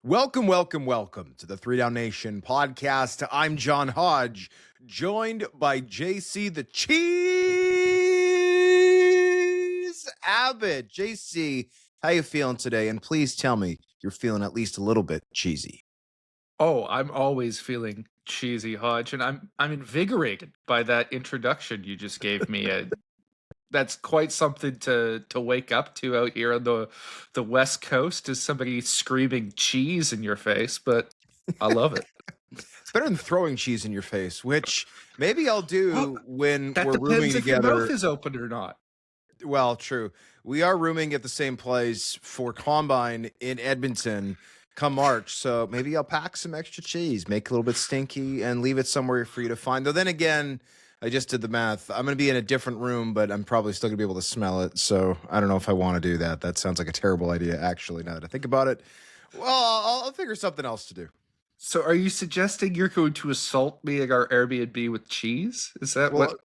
Welcome to the 3DownNation podcast. I'm John Hodge, joined by JC the Cheese Abbott. JC, how you feeling today? And please tell me you're feeling at least a little bit cheesy. Oh, I'm always feeling cheesy, Hodge, and I'm invigorated by that introduction you just gave me. That's quite something to wake up to out here on the West Coast, is somebody screaming cheese in your face, but I love it. It's better than throwing cheese in your face, which maybe I'll do Well, when that we're rooming depends if your together. mouth is open or not. Well, true. We are rooming at the same place for Combine in Edmonton come March. So maybe I'll pack some extra cheese, make it a little bit stinky, and leave it somewhere for you to find. Though then again, I just did the math. I'm going to be in a different room, but I'm probably still going to be able to smell it. So I don't know if I want to do that. That sounds like a terrible idea, actually, now that I think about it. Well, I'll figure something else to do. So are you suggesting you're going to assault me at our Airbnb with cheese? Is that Well, what?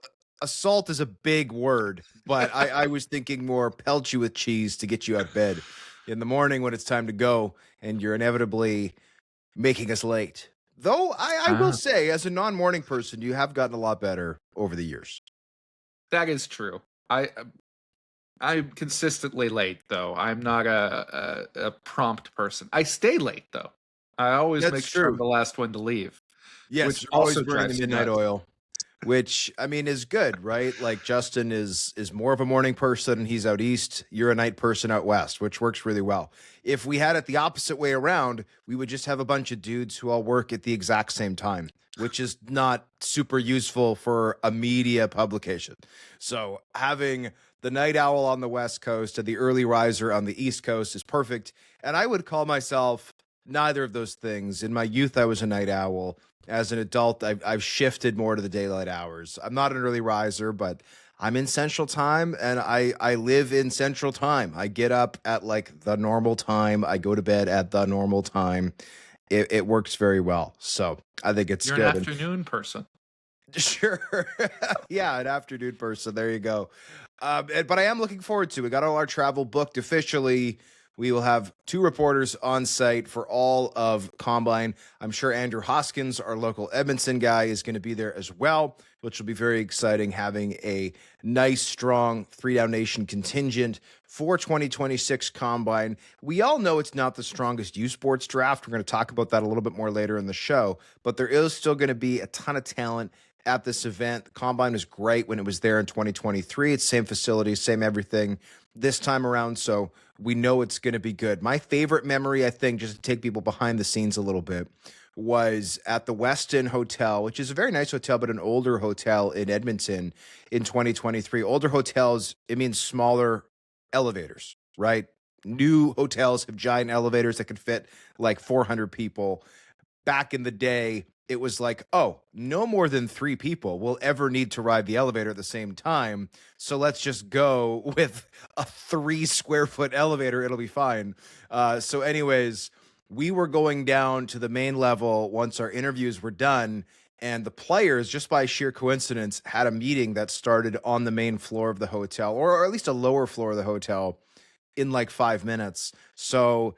assault is a big word, but I was thinking more pelt you with cheese to get you out of bed in the morning when it's time to go, and you're inevitably making us late. Though I will Ah, say, as a non-morning person, you have gotten a lot better over the years. that is true. I'm consistently late, though. I'm not a prompt person. I stay late, though. I always That's make sure I'm true. the last one to leave, Yes, which you're always also burning the drives me midnight nuts. oil, which I mean is good, right? Like Justin is more of a morning person and he's out east. You're a night person out west, which works really well. If we had it the opposite way around, we would just have a bunch of dudes who all work at the exact same time, which is not super useful for a media publication. So having the night owl on the west coast and the early riser on the east coast is perfect. And I would call myself neither of those things. In my youth, I was a night owl. As an adult, I've shifted more to the daylight hours. I'm not an early riser, but I'm in Central Time and I live in Central Time. I get up at like the normal time. I go to bed at the normal time. It works very well. So I think it's You're an good. And afternoon person. sure. Yeah, an afternoon person. There you go. But I am looking forward to it. We got all our travel booked officially. We will have two reporters on site for all of Combine. I'm sure Andrew Hoskins, our local Edmonton guy, is going to be there as well, which will be very exciting, having a nice, strong 3DownNation contingent for 2026 Combine. We all know it's not the strongest U Sports draft. We're going to talk about that a little bit more later in the show, but there is still going to be a ton of talent at this event. The Combine was great when it was there in 2023. It's same facilities, same everything this time around. So we know it's going to be good. My favorite memory, I think, just to take people behind the scenes a little bit, was at the Westin Hotel, which is a very nice hotel, but an older hotel in Edmonton in 2023. Older hotels, it means smaller elevators, right? New hotels have giant elevators that can fit like 400 people. Back in the day, it was like, oh, no more than three people will ever need to ride the elevator at the same time. So let's just go with a 3 square foot elevator. It'll be fine. Anyways, we were going down to the main level once our interviews were done. And the players, just by sheer coincidence, had a meeting that started on the main floor of the hotel, or at least a lower floor of the hotel, in like 5 minutes. So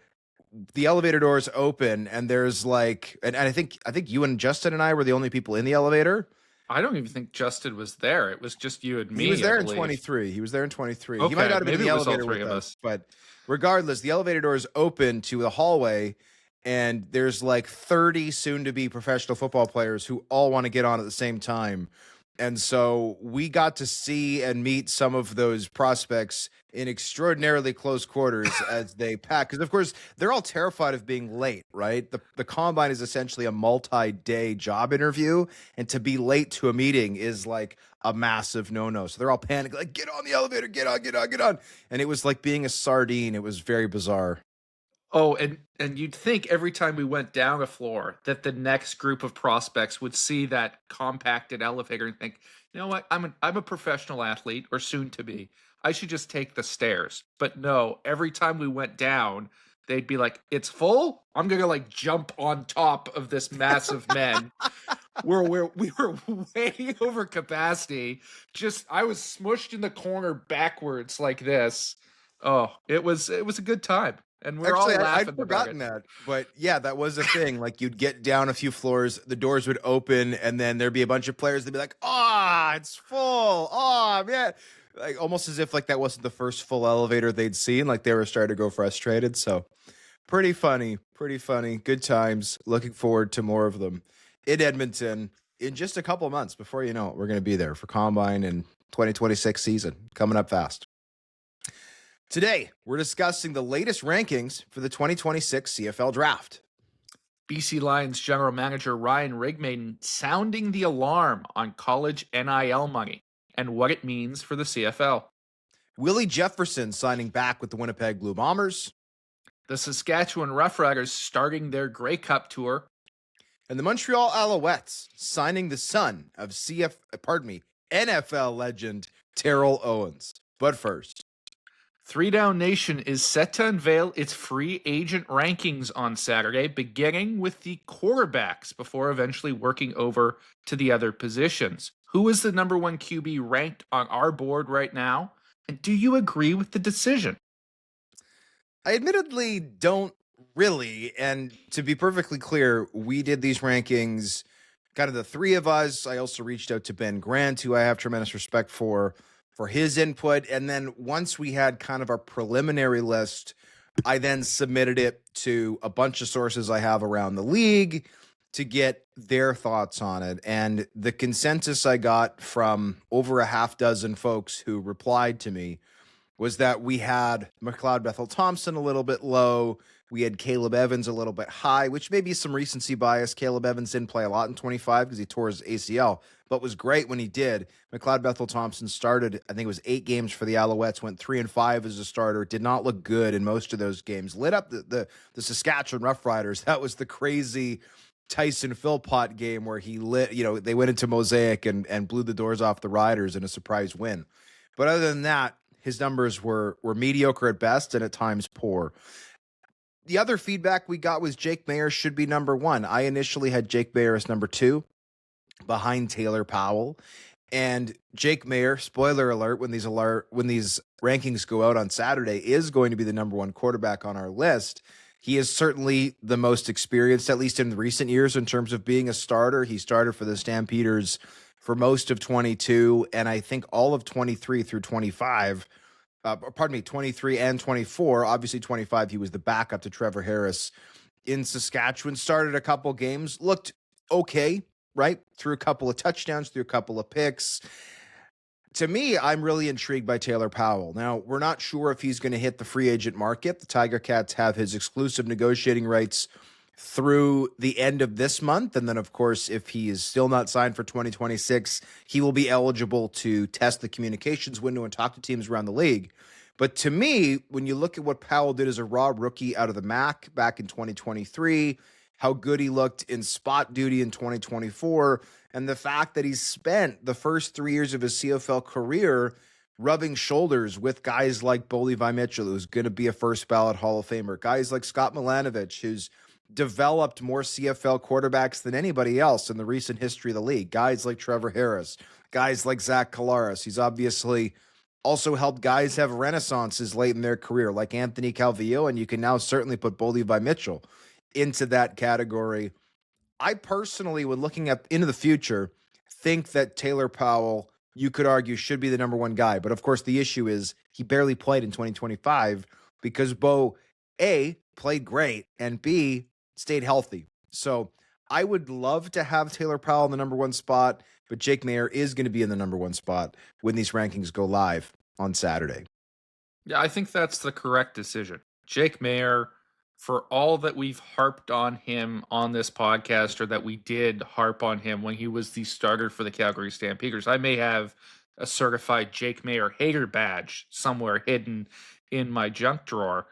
the elevator doors open and there's like and I think you and Justin and I were the only people in the elevator. I don't even think Justin was there. It was just you and He was me, I there in believe. 23. He was there in 23. He might Okay, not have been in maybe the it was all elevator three with of us, us. but regardless, the elevator doors open to the hallway and there's like 30 soon to be professional football players who all want to get on at the same time. And so we got to see and meet some of those prospects in extraordinarily close quarters as they pack. Because, of course, they're all terrified of being late, right? The combine is essentially a multi-day job interview. And to be late to a meeting is like a massive no-no. So they're all panicked, like, get on the elevator, get on, get on, get on. And it was like being a sardine. It was very bizarre. Oh, and you'd think every time we went down a floor that the next group of prospects would see that compacted elevator and think, you know what, I'm a professional athlete, or soon to be. I should just take the stairs. But no, every time we went down, they'd be like, it's full. I'm gonna like jump on top of this massive men. We were way over capacity. Just I was smushed in the corner backwards like this. Oh, it was a good time. And we're Actually, all laughing I'd about forgotten it. that. But yeah, that was a thing. Like you'd get down a few floors, the doors would open, and then there'd be a bunch of players that'd be like, it's full. Oh, man. Like almost as if like that wasn't the first full elevator they'd seen. Like they were starting to go frustrated. So pretty funny. Pretty funny. Good times. Looking forward to more of them in Edmonton in just a couple months. Before you know it, we're going to be there for Combine and 2026 season coming up fast. Today, we're discussing the latest rankings for the 2026 CFL Draft. BC Lions general manager Ryan Rigmaiden sounding the alarm on college NIL money and what it means for the CFL. Willie Jefferson signing back with the Winnipeg Blue Bombers. The Saskatchewan Roughriders starting their Grey Cup tour. And the Montreal Alouettes signing the son of NFL legend Terrell Owens. But first, 3DownNation is set to unveil its free agent rankings on Saturday, beginning with the quarterbacks before eventually working over to the other positions. Who is the number one QB ranked on our board right now? And do you agree with the decision? I admittedly don't really. And to be perfectly clear, we did these rankings, kind of the three of us. I also reached out to Ben Grant, who I have tremendous respect for his input. And then once we had kind of our preliminary list, I then submitted it to a bunch of sources I have around the league to get their thoughts on it. And the consensus I got from over a half dozen folks who replied to me was that we had McLeod Bethel-Thompson a little bit low. We had Caleb Evans a little bit high, which may be some recency bias. Caleb Evans didn't play a lot in 25 because he tore his ACL, but was great when he did. McLeod Bethel-Thompson started, I think it was 8 games for the Alouettes, went 3-5 as a starter, did not look good in most of those games. Lit up the Saskatchewan Roughriders. That was the crazy Tyson Philpott game where he they went into Mosaic and blew the doors off the Riders in a surprise win. But other than that, his numbers were mediocre at best and at times poor. The other feedback we got was Jake Maier should be number 1. I initially had Jake Maier as number 2 behind Taylor Powell. And Jake Maier, spoiler alert, when these rankings go out on Saturday, is going to be the number 1 quarterback on our list. He is certainly the most experienced, at least in recent years, in terms of being a starter. He started for the Stampeders for most of 22, and I think all of 23 through 25. 23 and 24. Obviously, 25, he was the backup to Trevor Harris in Saskatchewan. Started a couple games, looked okay, right? Threw a couple of touchdowns, threw a couple of picks. To me, I'm really intrigued by Taylor Powell. Now, we're not sure if he's going to hit the free agent market. The Tiger Cats have his exclusive negotiating rights through the end of this month. And then, of course, if he is still not signed for 2026, he will be eligible to test the communications window and talk to teams around the league. But to me, when you look at what Powell did as a raw rookie out of the MAC back in 2023, how good he looked in spot duty in 2024, and the fact that he's spent the first 3 years of his CFL career rubbing shoulders with guys like Bo Levi Mitchell, who's going to be a first ballot Hall of Famer, guys like Scott Milanovich, who's developed more CFL quarterbacks than anybody else in the recent history of the league. Guys like Trevor Harris, guys like Zach Collaros. He's obviously also helped guys have renaissances late in their career, like Anthony Calvillo, and you can now certainly put Bo Levi Mitchell into that category. I personally, when looking into the future, think that Taylor Powell, you could argue, should be the number 1 guy. But of course, the issue is he barely played in 2025 because Bo, A, played great, and B, stayed healthy. So I would love to have Taylor Powell in the number 1 spot, but Jake Maier is going to be in the number 1 spot when these rankings go live on Saturday. Yeah, I think that's the correct decision. Jake Maier, for all that we've harped on him on this podcast, or that we did harp on him when he was the starter for the Calgary Stampeders, I may have a certified Jake Maier hater badge somewhere hidden in my junk drawer.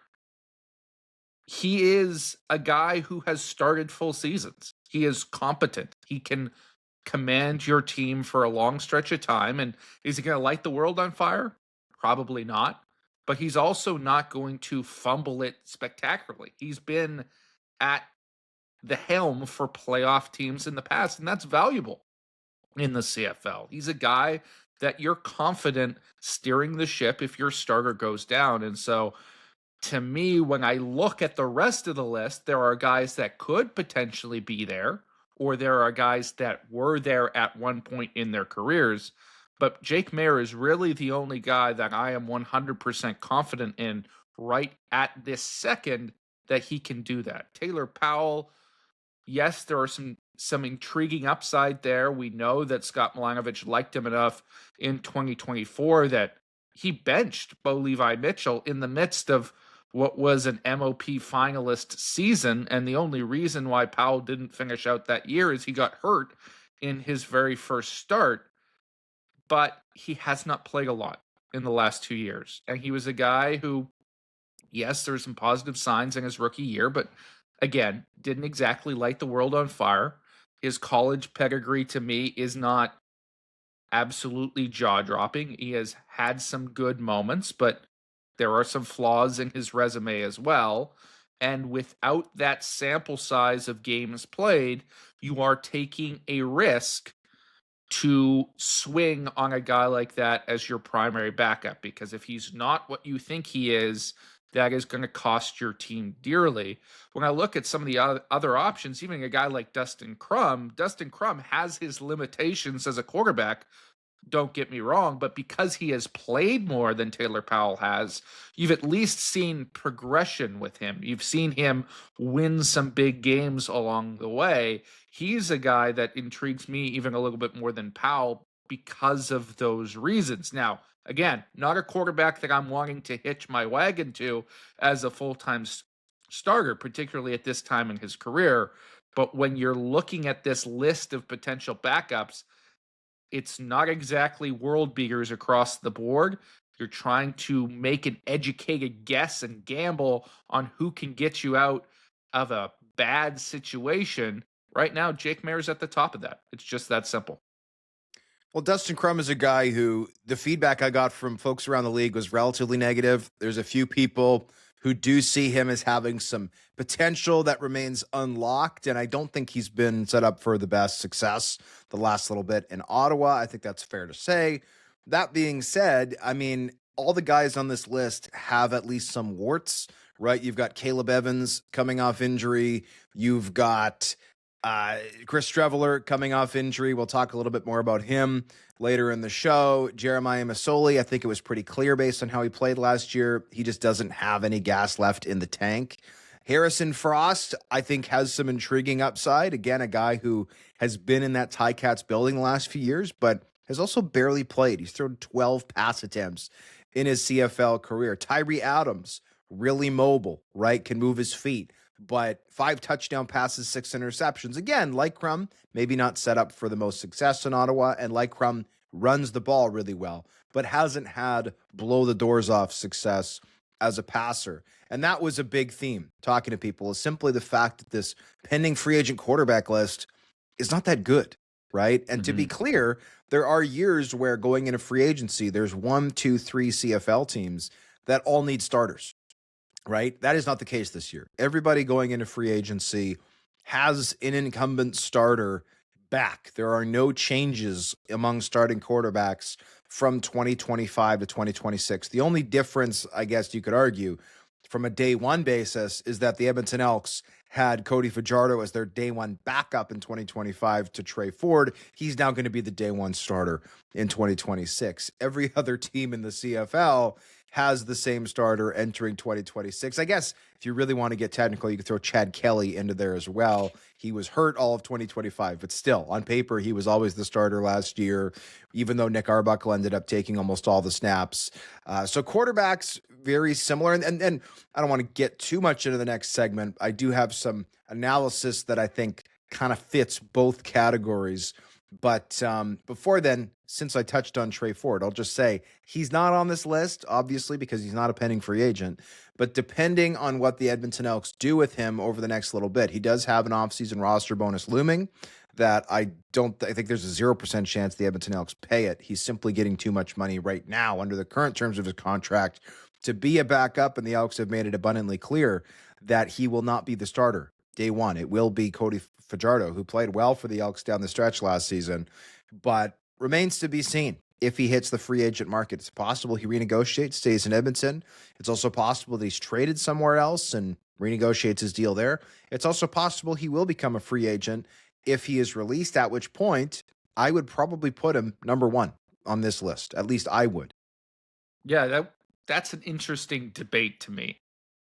He is a guy who has started full seasons. He is competent. He can command your team for a long stretch of time. And is he going to light the world on fire? Probably not. But he's also not going to fumble it spectacularly. He's been at the helm for playoff teams in the past, and that's valuable in the CFL. He's a guy that you're confident steering the ship if your starter goes down. And so to me, when I look at the rest of the list, there are guys that could potentially be there, or there are guys that were there at one point in their careers. But Jake Maier is really the only guy that I am 100% confident in right at this second that he can do that. Taylor Powell, yes, there are some intriguing upside there. We know that Scott Milanovich liked him enough in 2024 that he benched Bo Levi Mitchell in the midst of what was an MOP finalist season. And the only reason why Powell didn't finish out that year is he got hurt in his very first start. But he has not played a lot in the last 2 years. And he was a guy who, yes, there's some positive signs in his rookie year, but again, didn't exactly light the world on fire. His college pedigree to me is not absolutely jaw-dropping. He has had some good moments, but there are some flaws in his resume as well. And without that sample size of games played, you are taking a risk to swing on a guy like that as your primary backup, because if he's not what you think he is, that is going to cost your team dearly. When I look at some of the other options, even a guy like Dustin Crum has his limitations as a quarterback. Don't get me wrong, but because he has played more than Taylor Powell has, you've at least seen progression with him. You've seen him win some big games along the way. He's a guy that intrigues me even a little bit more than Powell because of those reasons. Now, again, not a quarterback that I'm wanting to hitch my wagon to as a full-time starter, particularly at this time in his career. But when you're looking at this list of potential backups, it's not exactly world beaters across the board. You're trying to make an educated guess and gamble on who can get you out of a bad situation. Right now, Jake Maier's at the top of that. It's just that simple. Well, Dustin Crum is a guy who the feedback I got from folks around the league was relatively negative. There's a few people who do see him as having some potential that remains unlocked, and I don't think he's been set up for the best success the last little bit in Ottawa. I think that's fair to say. That being said, I mean, all the guys on this list have at least some warts, right? You've got Caleb Evans coming off injury. You've got Chris Streveler coming off injury. We'll talk a little bit more about him later in the show. Jeremiah Masoli, I think it was pretty clear based on how he played last year. He just doesn't have any gas left in the tank. Harrison Frost, I think, has some intriguing upside. Again, a guy who has been in that Ticats building the last few years, but has also barely played. He's thrown 12 pass attempts in his CFL career. Tyree Adams, really mobile, right? Can move his feet. But 5 touchdown passes, 6 interceptions. Again, like Crum, maybe not set up for the most success in Ottawa, and like Crum, runs the ball really well, but hasn't had blow the doors off success as a passer. And that was a big theme talking to people, is simply the fact that this pending free agent quarterback list is not that good, right? And to be clear, there are years where going into free agency, there's 1, 2, 3 CFL teams that all need starters. Right? That is not the case this year. Everybody going into free agency has an incumbent starter back. There are no changes among starting quarterbacks from 2025 to 2026. The only difference, I guess you could argue, from a day one basis is that the Edmonton Elks had Cody Fajardo as their day one backup in 2025 to Trey Ford. He's now going to be the day one starter in 2026. Every other team in the CFL has the same starter entering 2026. I guess if you really want to get technical, you could throw Chad Kelly into there as well. He was hurt all of 2025, but still, on paper, he was always the starter last year, even though Nick Arbuckle ended up taking almost all the snaps. So quarterbacks, very similar. And I don't want to get too much into the next segment. I do have some analysis that I think kind of fits both categories. But before then, since I touched on Trey Ford, I'll just say he's not on this list, obviously, because he's not a pending free agent. But depending on what the Edmonton Elks do with him over the next little bit, he does have an offseason roster bonus looming that I think there's a 0% chance the Edmonton Elks pay it. He's simply getting too much money right now under the current terms of his contract to be a backup, and the Elks have made it abundantly clear that he will not be the starter day one. It will be Cody Fajardo, who played well for the Elks down the stretch last season, but remains to be seen. if he hits the free agent market. It's possible he renegotiates, stays in Edmonton. It's also possible that he's traded somewhere else and renegotiates his deal there. It's also possible he will become a free agent if he is released, at which point I would probably put him number one on this list. At least I would. Yeah, that's an interesting debate to me.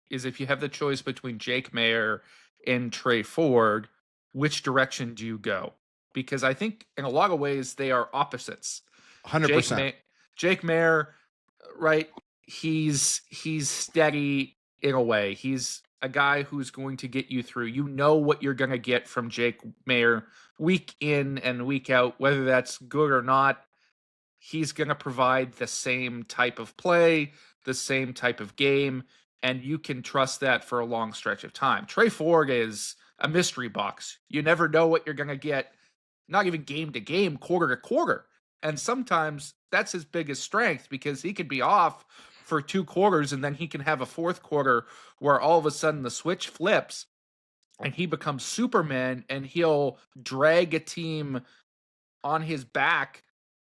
Is if you have the choice between Jake Maier and Trey Ford, which direction do you go? Because I think in a lot of ways they are opposites. 100%. Jake Maier, right? He's steady in a way. He's a guy who's going to get you through. You know what you're going to get from Jake Maier week in and week out, whether that's good or not. He's going to provide the same type of play, the same type of game, and you can trust that for a long stretch of time. Trey Ford is a mystery box. You never know what you're going to get, not even game to game, quarter to quarter. And sometimes that's his biggest strength because he could be off for 2 quarters and then he can have a fourth quarter where all of a sudden the switch flips and he becomes Superman and he'll drag a team on his back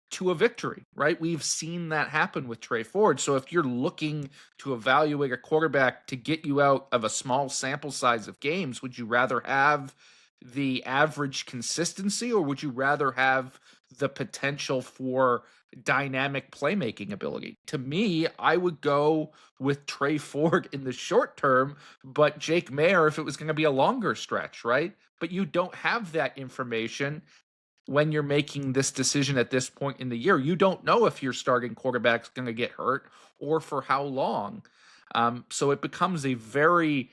to a victory, right? We've seen that happen with Trey Ford. So if you're looking to evaluate a quarterback to get you out of a small sample size of games, would you rather have the average consistency or would you rather have the potential for dynamic playmaking ability? To me, I would go with Trey Ford in the short term, but Jake Maier if it was going to be a longer stretch, right? But you don't have that information when you're making this decision at this point in the year. You don't know if your starting quarterback's going to get hurt or for how long. So it becomes a very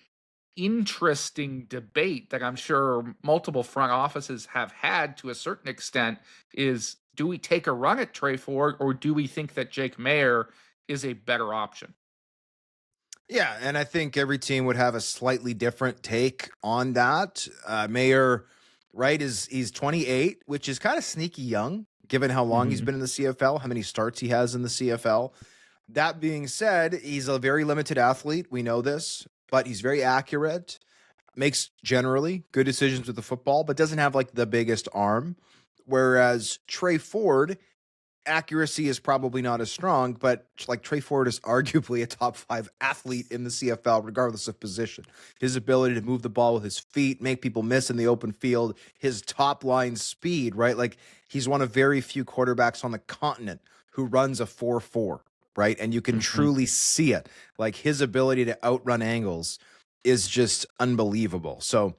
interesting debate that I'm sure multiple front offices have had to a certain extent is, do we take a run at Trey Ford or do we think that Jake Maier is a better option? Yeah, and I think every team would have a slightly different take on that. Mayer, right, he's 28, which is kind of sneaky young, given how long he's been in the CFL, how many starts he has in the CFL. That being said, he's a very limited athlete. We know this, but he's very accurate, makes generally good decisions with the football, but doesn't have like the biggest arm. Whereas Trey Ford, accuracy is probably not as strong, but like Trey Ford is arguably a top 5 athlete in the CFL, regardless of position. His ability to move the ball with his feet, make people miss in the open field, his top line speed, right? Like he's one of very few quarterbacks on the continent who runs a 4.4, right? And you can truly see it. Like his ability to outrun angles is just unbelievable. So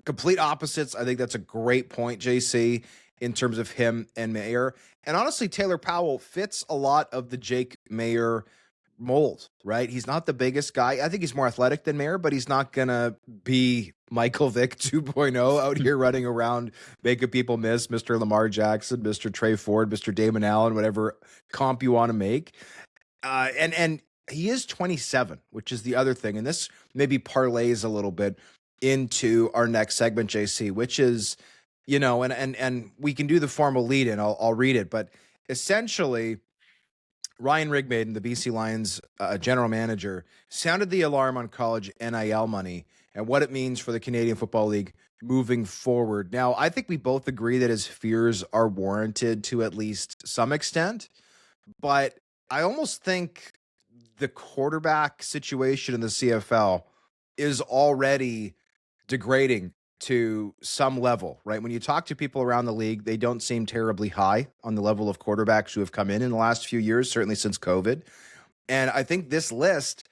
complete opposites. I think that's a great point, JC, in terms of him and Maier. And honestly, Taylor Powell fits a lot of the Jake Maier mold, right? He's not the biggest guy. I think he's more athletic than Maier, but he's not going to be Michael Vick 2.0 out here running around, making people miss, Mr. Lamar Jackson, Mr. Trey Ford, Mr. Damon Allen, whatever comp you want to make. And he is 27, which is the other thing. And this maybe parlays a little bit into our next segment, JC, which is, you know, and we can do the formal lead in. I'll read it, but essentially, Ryan Rigmaiden, the BC Lions general manager, sounded the alarm on college NIL money and what it means for the Canadian Football League moving forward. Now, I think we both agree that his fears are warranted to at least some extent, but I almost think the quarterback situation in the CFL is already degrading to some level, right? When you talk to people around the league, they don't seem terribly high on the level of quarterbacks who have come in the last few years, certainly since COVID. And I think this list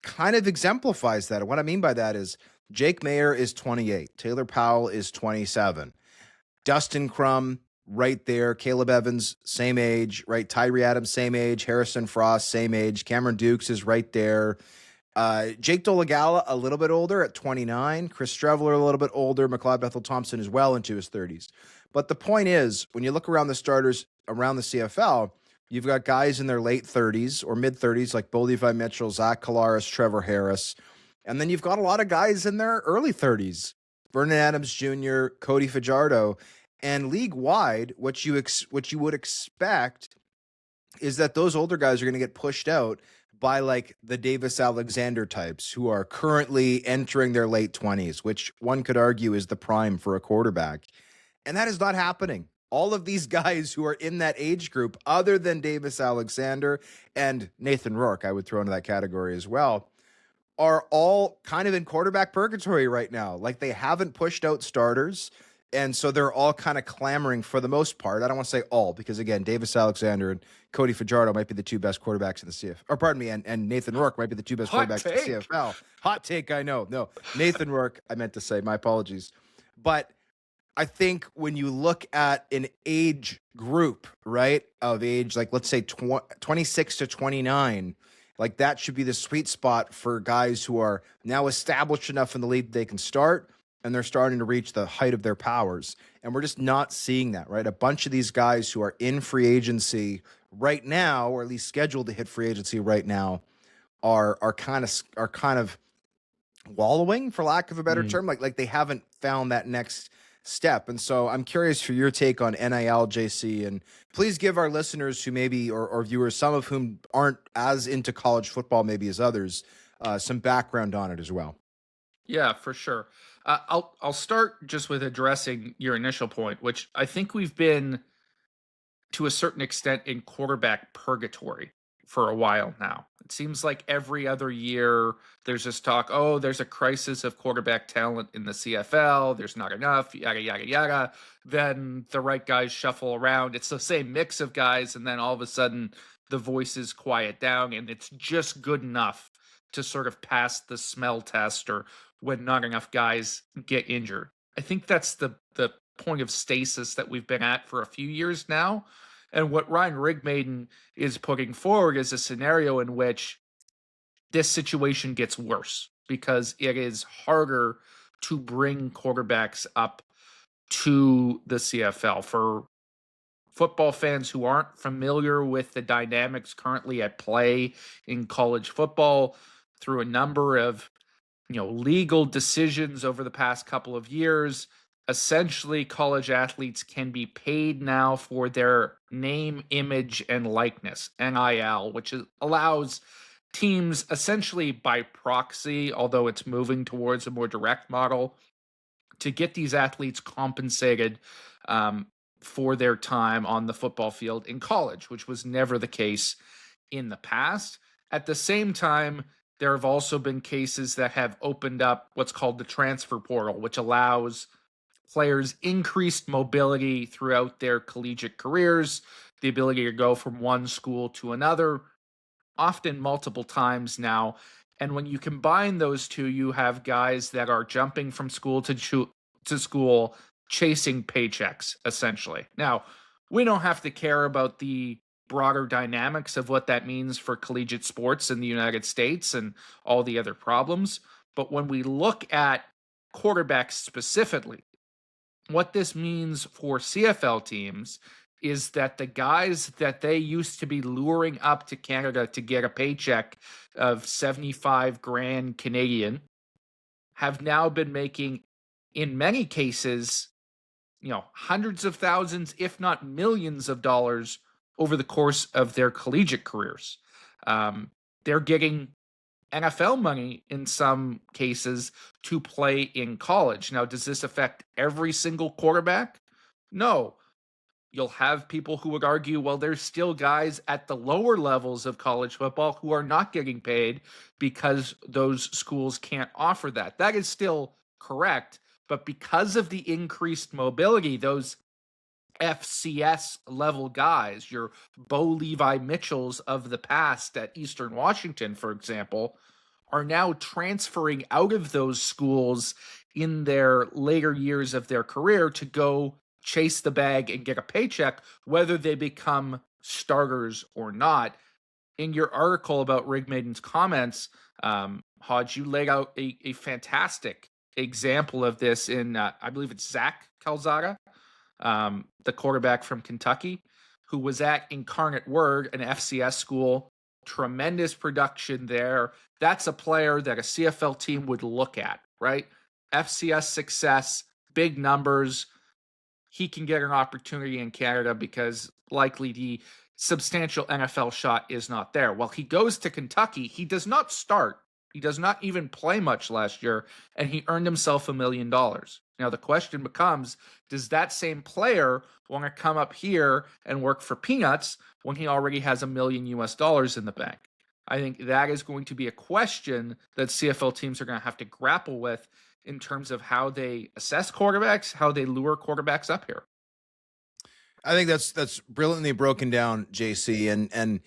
kind of exemplifies that. And what I mean by that is Jake Maier is 28. Taylor Powell is 27. Dustin Crum, right there. Caleb Evans, same age, right? Tyree Adams, same age. Harrison Frost, same age. Cameron Dukes is right there. Jake Dolegala, a little bit older at 29. Chris Streveler, a little bit older. McLeod Bethel-Thompson is well into his 30s. But the point is, when you look around the starters around the CFL, you've got guys in their late 30s or mid-30s like Bo Levi Mitchell, Zach Collaros, Trevor Harris. And then you've got a lot of guys in their early 30s. Vernon Adams Jr., Cody Fajardo. And league-wide, what you would expect is that those older guys are going to get pushed out by like the Davis Alexander types who are currently entering their late 20s, which one could argue is the prime for a quarterback. And that is not happening all of these guys who are in that age group, other than Davis Alexander and Nathan Rourke, I would throw into that category as well, are all kind of in quarterback purgatory right now. Like, they haven't pushed out starters. And so they're all kind of clamoring for the most part. I don't want to say all, because again, Davis Alexander and Cody Fajardo might be the two best quarterbacks in the CFL. Or pardon me, and Nathan Rourke might be the two best quarterbacks in the CFL. Hot take, I know. No, Nathan Rourke, I meant to say, my apologies. But I think when you look at an age group, right, of age, like let's say 26 to 29, like that should be the sweet spot for guys who are now established enough in the league that they can start, and they're starting to reach the height of their powers. And we're just not seeing that, right? A bunch of these guys who are in free agency right now, or at least scheduled to hit free agency right now, are kind of wallowing, for lack of a better term. Like they haven't found that next step. And so I'm curious for your take on NIL, JC, and please give our listeners who maybe, or viewers, some of whom aren't as into college football maybe as others, some background on it as well. Yeah, for sure. I'll start just with addressing your initial point, which I think we've been, to a certain extent, in quarterback purgatory for a while now. It seems like every other year there's this talk, oh, there's a crisis of quarterback talent in the CFL. There's not enough, yada, yada, yada. Then the right guys shuffle around. It's the same mix of guys. And then all of a sudden the voices quiet down and it's just good enough to sort of pass the smell test, or when not enough guys get injured. I think that's the point of stasis that we've been at for a few years now. And what Ryan Rigmaiden is putting forward is a scenario in which this situation gets worse because it is harder to bring quarterbacks up to the CFL. For football fans who aren't familiar with the dynamics currently at play in college football, through a number of legal decisions over the past couple of years, essentially college athletes can be paid now for their name, image, and likeness, NIL, which allows teams essentially by proxy, although it's moving towards a more direct model, to get these athletes compensated for their time on the football field in college, which was never the case in the past. At the same time, there have also been cases that have opened up what's called the transfer portal, which allows players increased mobility throughout their collegiate careers, the ability to go from one school to another, often multiple times now. And when you combine those two, you have guys that are jumping from school to school, chasing paychecks, essentially. Now, we don't have to care about the broader dynamics of what that means for collegiate sports in the United States and all the other problems. But when we look at quarterbacks specifically, what this means for CFL teams is that the guys that they used to be luring up to Canada to get a paycheck of 75 grand Canadian have now been making, in many cases, hundreds of thousands, if not millions of dollars over the course of their collegiate careers. They're getting NFL money in some cases to play in college. Now, does this affect every single quarterback? No. You'll have people who would argue, well, there's still guys at the lower levels of college football who are not getting paid because those schools can't offer that. That is still correct. But because of the increased mobility, those FCS level guys, your Bo Levi Mitchells of the past at Eastern Washington, for example, are now transferring out of those schools in their later years of their career to go chase the bag and get a paycheck, whether they become starters or not. In your article about Rigmaiden's comments, Hodge, you laid out a fantastic example of this in, I believe it's Zach Calzada, the quarterback from Kentucky, who was at Incarnate Word, an FCS school. Tremendous production there. That's a player that a CFL team would look at, right? FCS success, big numbers. He can get an opportunity in Canada because likely the substantial NFL shot is not there. Well, he goes to Kentucky. He does not start. He does not even play much last year, and he earned himself $1 million. Now, the question becomes, does that same player want to come up here and work for peanuts when he already has $1 million US in the bank? I think that is going to be a question that CFL teams are going to have to grapple with in terms of how they assess quarterbacks, how they lure quarterbacks up here. I think that's brilliantly broken down, JC. And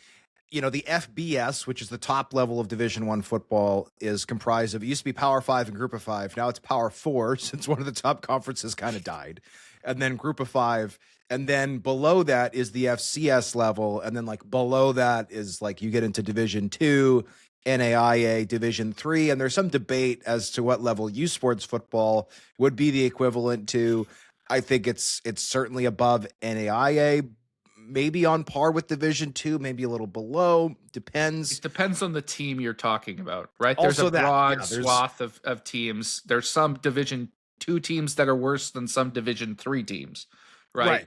the FBS, which is the top level of Division I football, is comprised of, it used to be Power 5 and Group of 5. Now it's Power 4 since one of the top conferences kind of died. And then Group of 5. And then below that is the FCS level. And then like below that is like you get into Division 2, NAIA, Division 3. And there's some debate as to what level U Sports football would be the equivalent to. I think it's certainly above NAIA, maybe on par with Division 2, maybe a little below. Depends. It depends on the team you're talking about, right? Also there's a broad swath of teams. There's some Division 2 teams that are worse than some Division 3 teams, right?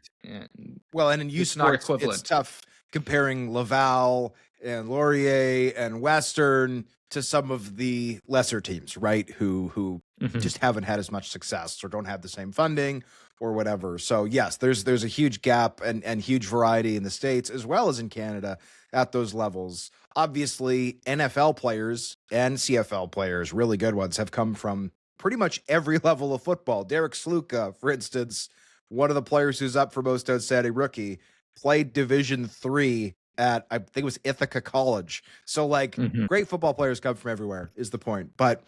Well, and in U Sports, it's tough comparing Laval and Laurier and Western to some of the lesser teams, right? Who just haven't had as much success or don't have the same funding or whatever. So yes, there's a huge gap and huge variety in the States as well as in Canada at those levels. Obviously, NFL players and CFL players, really good ones, have come from pretty much every level of football. Derek Sluka, for instance, one of the players who's up for most outstanding rookie, played Division 3 at, I think it was Ithaca College. So like great football players come from everywhere is the point. But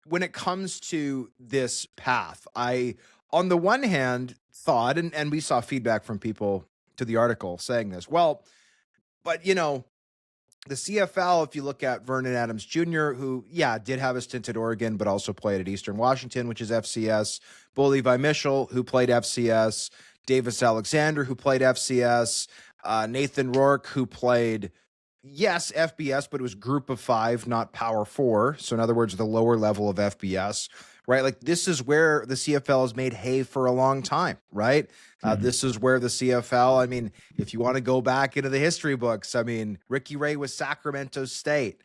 when it comes to this path, I, on the one hand, thought, and we saw feedback from people to the article saying this, well, but the CFL, if you look at Vernon Adams Jr., who, did have a stint at Oregon, but also played at Eastern Washington, which is FCS, Bo Levi Mitchell, who played FCS, Davis Alexander, who played FCS, Nathan Rourke, who played, yes, FBS, but it was Group of 5, not Power 4. So in other words, the lower level of FBS, right? Like this is where the CFL has made hay for a long time, right? This is where the CFL, I mean, if you want to go back into the history books, I mean, Ricky Ray was Sacramento State.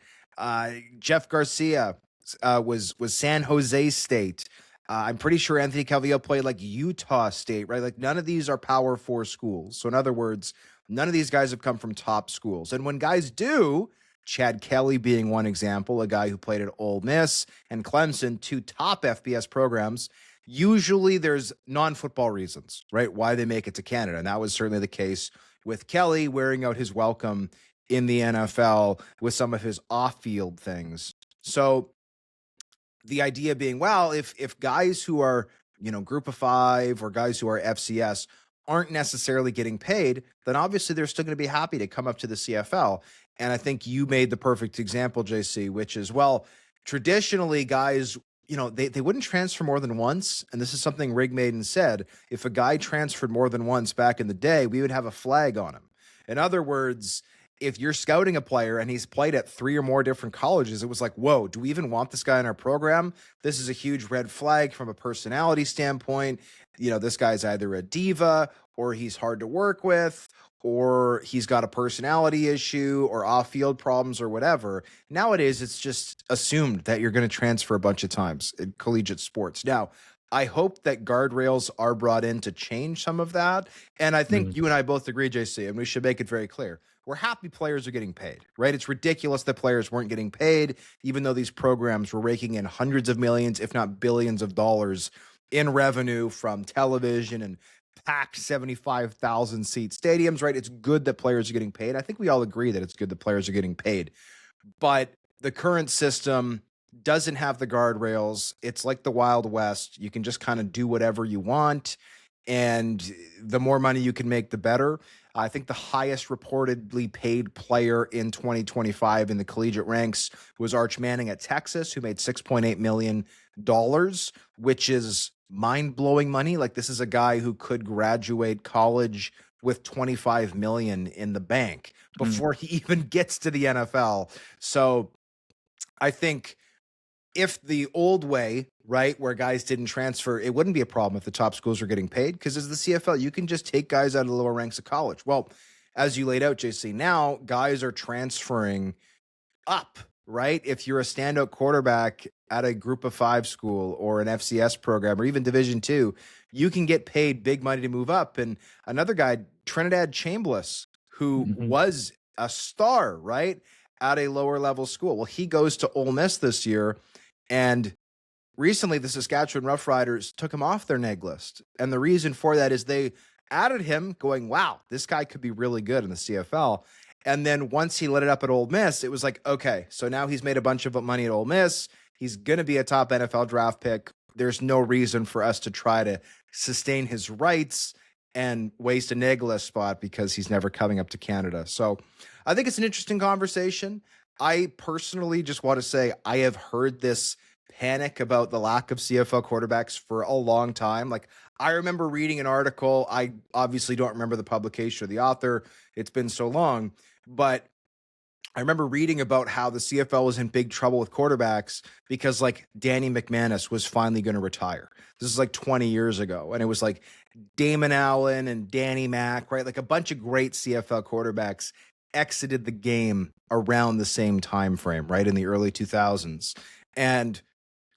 Jeff Garcia was San Jose State. I'm pretty sure Anthony Calvillo played like Utah State, right? Like none of these are Power 4 schools. So in other words, none of these guys have come from top schools. And when guys do, Chad Kelly being one example, a guy who played at Ole Miss and Clemson, 2 top FBS programs, usually there's non-football reasons, right? Why they make it to Canada. And that was certainly the case with Kelly wearing out his welcome in the NFL with some of his off-field things. So the idea being, well, if guys who are, Group of 5 or guys who are FCS aren't necessarily getting paid, then obviously they're still going to be happy to come up to the CFL. And I think you made the perfect example, JC, which is, well, traditionally guys, they wouldn't transfer more than once. And this is something Rigmaiden said. If a guy transferred more than once back in the day, we would have a flag on him. In other words, if you're scouting a player and he's played at 3 or more different colleges, it was like, whoa, do we even want this guy in our program? This is a huge red flag from a personality standpoint. This guy's either a diva or he's hard to work with, or he's got a personality issue or off-field problems or whatever. Nowadays, it's just assumed that you're going to transfer a bunch of times in collegiate sports. Now, I hope that guardrails are brought in to change some of that. And I think you and I both agree, JC, and we should make it very clear. We're happy players are getting paid, right? It's ridiculous that players weren't getting paid, even though these programs were raking in hundreds of millions, if not billions of dollars in revenue from television and packed 75,000 seat stadiums, right? It's good that players are getting paid. I think we all agree that it's good that players are getting paid. But the current system doesn't have the guardrails. It's like the Wild West. You can just kind of do whatever you want. And the more money you can make, the better. I think the highest reportedly paid player in 2025 in the collegiate ranks was Arch Manning at Texas, who made $6.8 million, which is mind-blowing money. Like this is a guy who could graduate college with $25 million in the bank before he even gets to the NFL. So I think if the old way, right, where guys didn't transfer, it wouldn't be a problem if the top schools were getting paid, because as the CFL, you can just take guys out of the lower ranks of college. Well, as you laid out, JC, now guys are transferring up right? If you're a standout quarterback at a group of 5 school or an FCS program or even Division 2, you can get paid big money to move up. And another guy, Trinidad Chambliss, who Mhm. was a star, right, at a lower level school. Well, he goes to Ole Miss this year, and recently the Saskatchewan Roughriders took him off their neg list. And the reason for that is they added him going, wow, this guy could be really good in the CFL. And then once he lit it up at Ole Miss, it was like, okay, so now he's made a bunch of money at Ole Miss. He's going to be a top NFL draft pick. There's no reason for us to try to sustain his rights and waste a neg list spot because he's never coming up to Canada. So I think it's an interesting conversation. I personally just want to say I have heard this panic about the lack of CFL quarterbacks for a long time. Like, I remember reading an article. I obviously don't remember the publication or the author. It's been so long, but I remember reading about how the CFL was in big trouble with quarterbacks because like Danny McManus was finally going to retire. This is like 20 years ago. And it was like Damon Allen and Danny Mack, right? Like a bunch of great CFL quarterbacks exited the game around the same time frame, right? In the early 2000s. And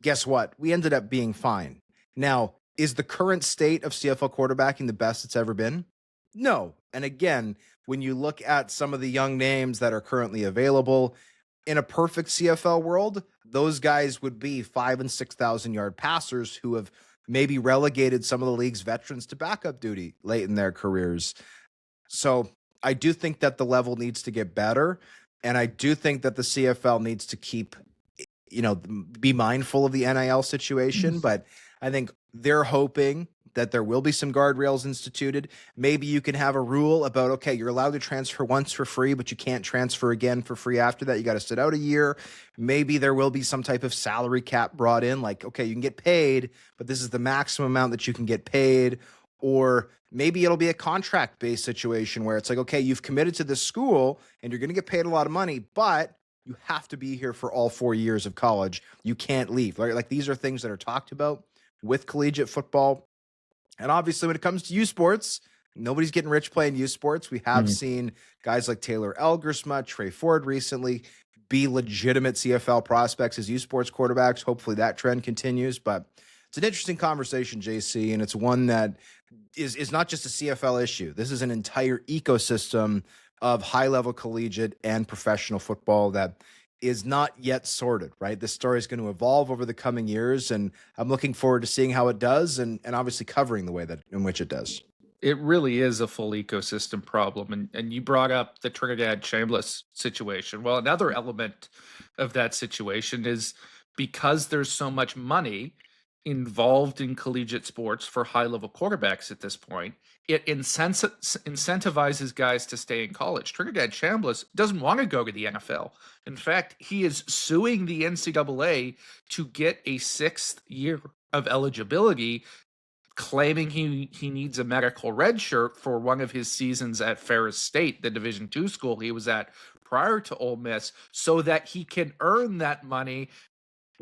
guess what? We ended up being fine. Now, is the current state of CFL quarterbacking the best it's ever been? No. And again, when you look at some of the young names that are currently available, in a perfect CFL world, those guys would be 5,000 and 6,000 yard passers who have maybe relegated some of the league's veterans to backup duty late in their careers. So I do think that the level needs to get better. And I do think that the CFL needs to keep, be mindful of the NIL situation. But I think they're hoping that there will be some guardrails instituted. Maybe you can have a rule about, okay, you're allowed to transfer once for free, but you can't transfer again for free after that. You got to sit out a year. Maybe there will be some type of salary cap brought in, like, okay, you can get paid, but this is the maximum amount that you can get paid. Or maybe it'll be a contract-based situation where it's like, okay, you've committed to this school and you're going to get paid a lot of money, but you have to be here for all 4 years of college. You can't leave. Right? Like, these are things that are talked about with collegiate football. And obviously, when it comes to U Sports, nobody's getting rich playing U Sports. We have seen guys like Taylor Elgersma, Trey Ford recently be legitimate CFL prospects as U Sports quarterbacks. Hopefully that trend continues. But it's an interesting conversation, JC, and it's one that is not just a CFL issue. This is an entire ecosystem of high-level collegiate and professional football that is not yet sorted, right? This story is going to evolve over the coming years, and I'm looking forward to seeing how it does and obviously covering the way that in which it does. It really is a full ecosystem problem. And you brought up the Trinidad Chambliss situation. Well, another element of that situation is because there's so much money involved in collegiate sports for high-level quarterbacks at this point, it incentivizes guys to stay in college. Trinidad Chambliss doesn't want to go to the NFL. In fact, he is suing the NCAA to get a 6th year of eligibility, claiming he needs a medical red shirt for one of his seasons at Ferris State, the Division II school he was at prior to Ole Miss, so that he can earn that money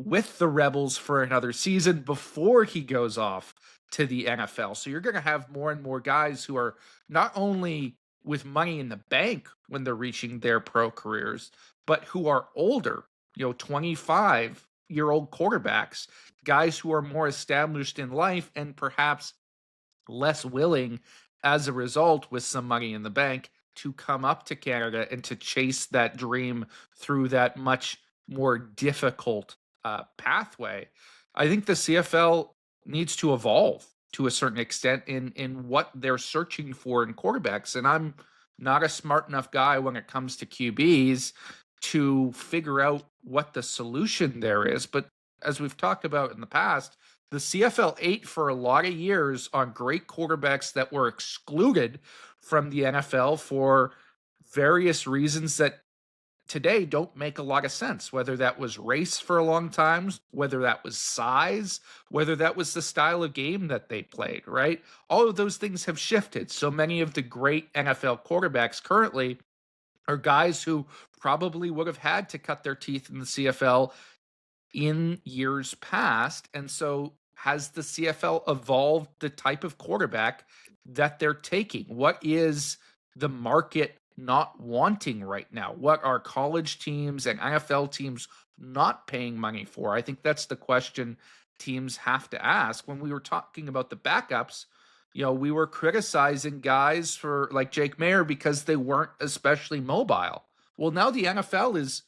with the Rebels for another season before he goes off to the NFL. So you're going to have more and more guys who are not only with money in the bank when they're reaching their pro careers, but who are older, 25-year-old quarterbacks, guys who are more established in life and perhaps less willing as a result with some money in the bank to come up to Canada and to chase that dream through that much more difficult pathway. I think the CFL needs to evolve to a certain extent in what they're searching for in quarterbacks. And I'm not a smart enough guy when it comes to QBs to figure out what the solution there is. But as we've talked about in the past, the CFL ate for a lot of years on great quarterbacks that were excluded from the NFL for various reasons that today don't make a lot of sense, whether that was race for a long time, whether that was size, whether that was the style of game that they played, right? All of those things have shifted. So many of the great NFL quarterbacks currently are guys who probably would have had to cut their teeth in the CFL in years past. And so has the CFL evolved the type of quarterback that they're taking? What is the market not wanting right now? What are college teams and NFL teams not paying money for? I think that's the question teams have to ask. When we were talking about the backups, we were criticizing guys for like Jake Mayer because they weren't especially mobile. Well, now the NFL is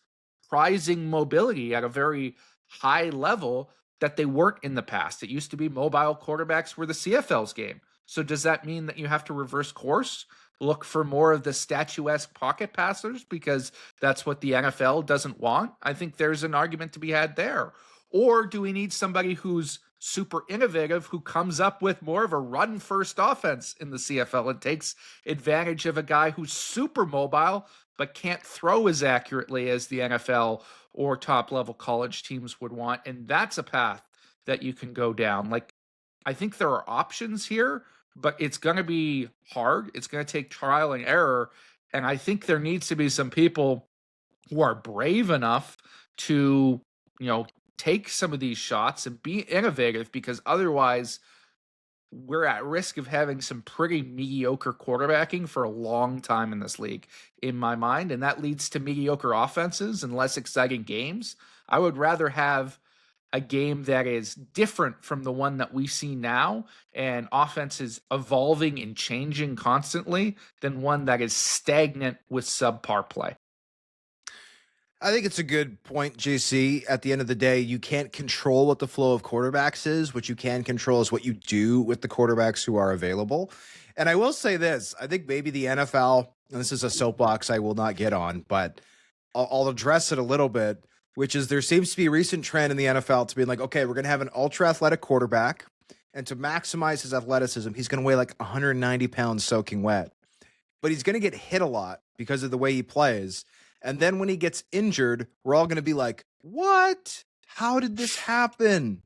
prizing mobility at a very high level that they weren't in the past. It used to be mobile quarterbacks were the CFL's game. So does that mean that you have to reverse course? Look for more of the statuesque pocket passers because that's what the NFL doesn't want? I think there's an argument to be had there. Or do we need somebody who's super innovative, who comes up with more of a run first offense in the CFL and takes advantage of a guy who's super mobile but can't throw as accurately as the NFL or top level college teams would want? And that's a path that you can go down. Like, I think there are options here, but it's going to be hard. It's going to take trial and error. And I think there needs to be some people who are brave enough to, take some of these shots and be innovative, because otherwise we're at risk of having some pretty mediocre quarterbacking for a long time in this league, in my mind. And that leads to mediocre offenses and less exciting games. I would rather have a game that is different from the one that we see now and offenses evolving and changing constantly than one that is stagnant with subpar play. I think it's a good point, JC. At the end of the day, you can't control what the flow of quarterbacks is. What you can control is what you do with the quarterbacks who are available. And I will say this, I think maybe the NFL, and this is a soapbox I will not get on, but I'll address it a little bit, which is there seems to be a recent trend in the NFL to be like, okay, we're going to have an ultra athletic quarterback, and to maximize his athleticism, he's going to weigh like 190 pounds soaking wet. But he's going to get hit a lot because of the way he plays. And then when he gets injured, we're all going to be like, what? How did this happen?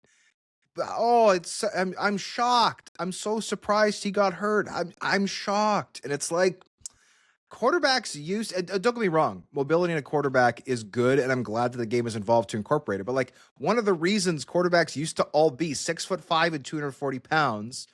Oh, I'm shocked. I'm so surprised he got hurt. I'm shocked. And it's like, quarterbacks don't get me wrong, mobility in a quarterback is good, and I'm glad that the game is involved to incorporate it. But like, one of the reasons quarterbacks used to all be 6'5" and 240 pounds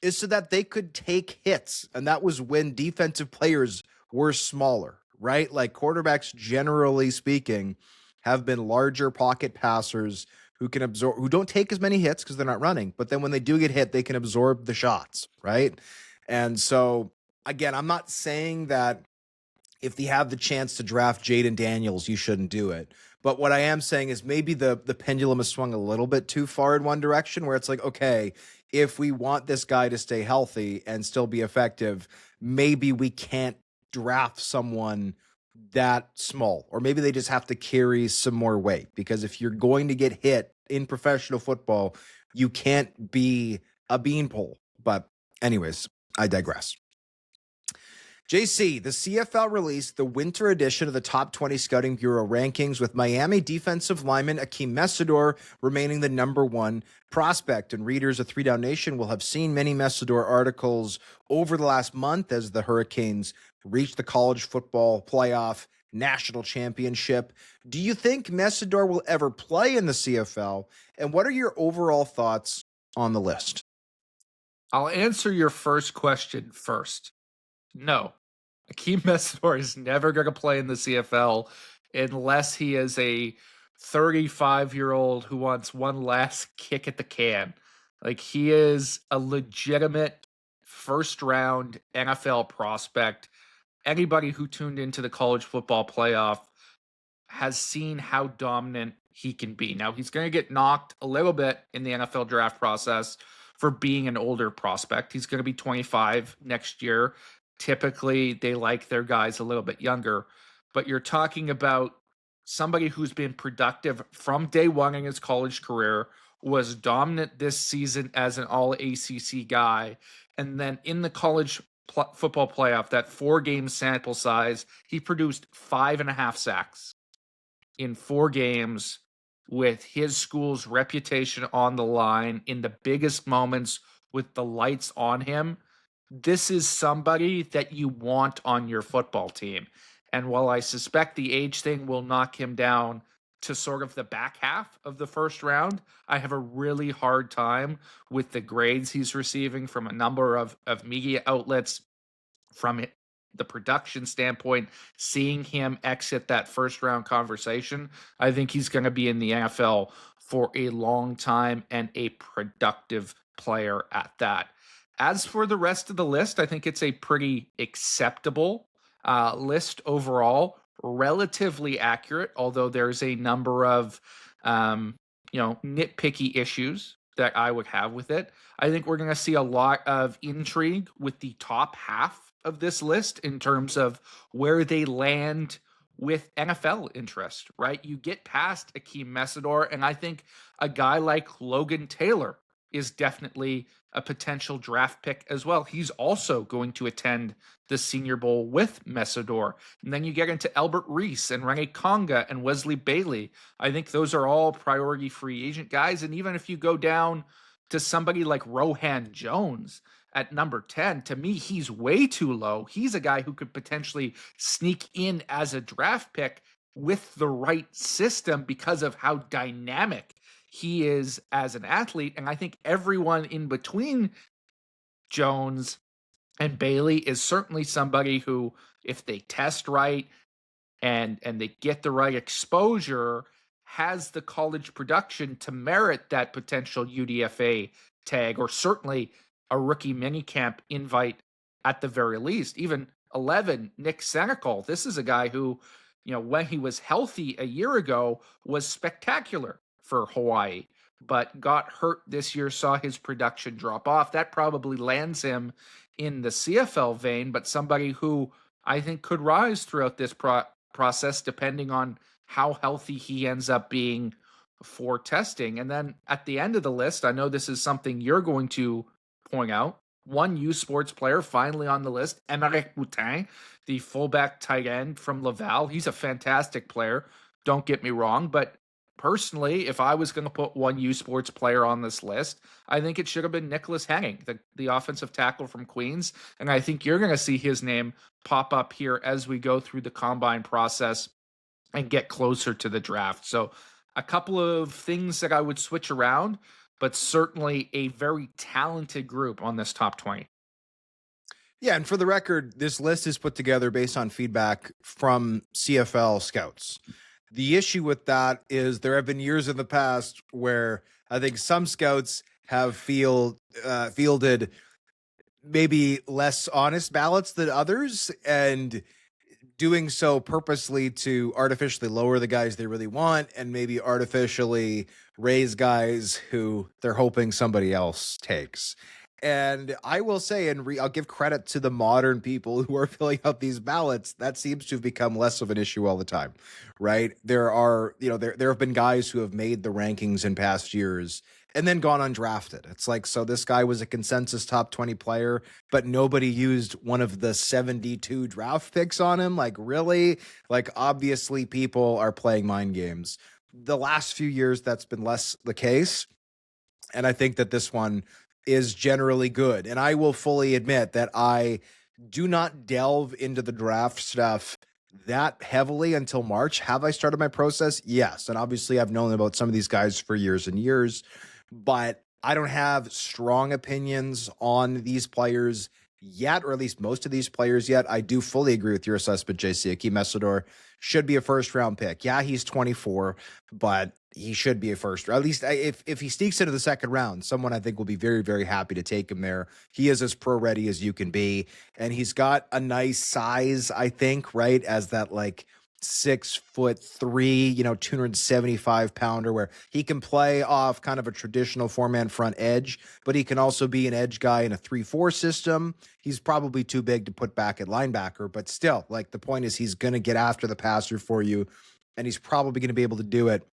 is so that they could take hits. And that was when defensive players were smaller, right? Like, quarterbacks, generally speaking, have been larger pocket passers who can absorb, who don't take as many hits because they're not running. But then when they do get hit, they can absorb the shots, right? And so, again, I'm not saying that if you have the chance to draft Jaden Daniels, you shouldn't do it. But what I am saying is maybe the pendulum has swung a little bit too far in one direction, where it's like, okay, if we want this guy to stay healthy and still be effective, maybe we can't draft someone that small, or maybe they just have to carry some more weight, because if you're going to get hit in professional football, you can't be a beanpole. But anyways, I digress. JC, the CFL released the winter edition of the Top 20 Scouting Bureau rankings, with Miami defensive lineman Akeem Mesidor remaining the number one prospect. And readers of 3DownNation will have seen many Mesidor articles over the last month as the Hurricanes reached the college football playoff national championship. Do you think Mesidor will ever play in the CFL? And what are your overall thoughts on the list? I'll answer your first question first. No, Akeem Mesidor is never going to play in the CFL unless he is a 35-year-old who wants one last kick at the can. Like, he is a legitimate first-round NFL prospect. Anybody who tuned into the college football playoff has seen how dominant he can be. Now, he's going to get knocked a little bit in the NFL draft process for being an older prospect. He's going to be 25 next year. Typically, they like their guys a little bit younger, but you're talking about somebody who's been productive from day one in his college career, was dominant this season as an all ACC guy, and then in the college football playoff, that 4-game sample size, he produced 5.5 sacks in 4 games, with his school's reputation on the line in the biggest moments with the lights on him. This is somebody that you want on your football team. And while I suspect the age thing will knock him down to sort of the back half of the first round, I have a really hard time with the grades he's receiving from a number of media outlets, from the production standpoint, seeing him exit that first round conversation, I think he's going to be in the NFL for a long time and a productive player at that. As for the rest of the list, I think it's a pretty acceptable list overall, relatively accurate, although there's a number of nitpicky issues that I would have with it. I think we're going to see a lot of intrigue with the top half of this list in terms of where they land with NFL interest, right? You get past Akeem Messidor, and I think a guy like Logan Taylor is definitely a potential draft pick as well. He's also going to attend the Senior Bowl with Messidor. And then you get into Albert Reese and Rene Conga and Wesley Bailey. I think those are all priority free agent guys. And even if you go down to somebody like Rohan Jones at number 10, to me, he's way too low. He's a guy who could potentially sneak in as a draft pick with the right system because of how dynamic he is as an athlete. And I think everyone in between Jones and Bailey is certainly somebody who, if they test right and they get the right exposure, has the college production to merit that potential UDFA tag, or certainly a rookie minicamp invite at the very least. Even 11, Nick Senecal. This is a guy who, when he was healthy a year ago, was spectacular for Hawaii, but got hurt this year, saw his production drop off. That probably lands him in the CFL vein, but somebody who I think could rise throughout this process depending on how healthy he ends up being for testing. And then at the end of the list, I know this is something you're going to point out, one U Sports player finally on the list, Emeric Boutin, the fullback tight end from Laval. He's a fantastic player, don't get me wrong, but personally, if I was going to put one U Sports player on this list, I think it should have been Nicholas Henning, the offensive tackle from Queens. And I think you're going to see his name pop up here as we go through the combine process and get closer to the draft. So a couple of things that I would switch around, but certainly a very talented group on this top 20. Yeah, and for the record, this list is put together based on feedback from CFL scouts. The issue with that is there have been years in the past where I think some scouts have fielded maybe less honest ballots than others, and doing so purposely to artificially lower the guys they really want and maybe artificially raise guys who they're hoping somebody else takes. And I will say, and I'll give credit to the modern people who are filling out these ballots, that seems to have become less of an issue all the time, right? There have been guys who have made the rankings in past years and then gone undrafted. It's like, so this guy was a consensus top 20 player, but nobody used one of the 72 draft picks on him. Like, really? Like, obviously people are playing mind games. The last few years, that's been less the case. And I think that this one is generally good. And I will fully admit that I do not delve into the draft stuff that heavily until March. Have I started my process? Yes. And obviously I've known about some of these guys for years and years, but I don't have strong opinions on these players yet, or at least most of these players yet. I do fully agree with your assessment, JC. Akeem Messidor should be a first-round pick. Yeah, he's 24, but he should be a first. Or at least if he sneaks into the second round, someone I think will be very, very happy to take him there. He is as pro-ready as you can be, and he's got a nice size, I think, right, as that, like, 6'3", 275 pounder, where he can play off kind of a traditional four-man front edge, but he can also be an edge guy in a 3-4 system. He's probably too big to put back at linebacker, but still, like, the point is he's going to get after the passer for you, and he's probably going to be able to do it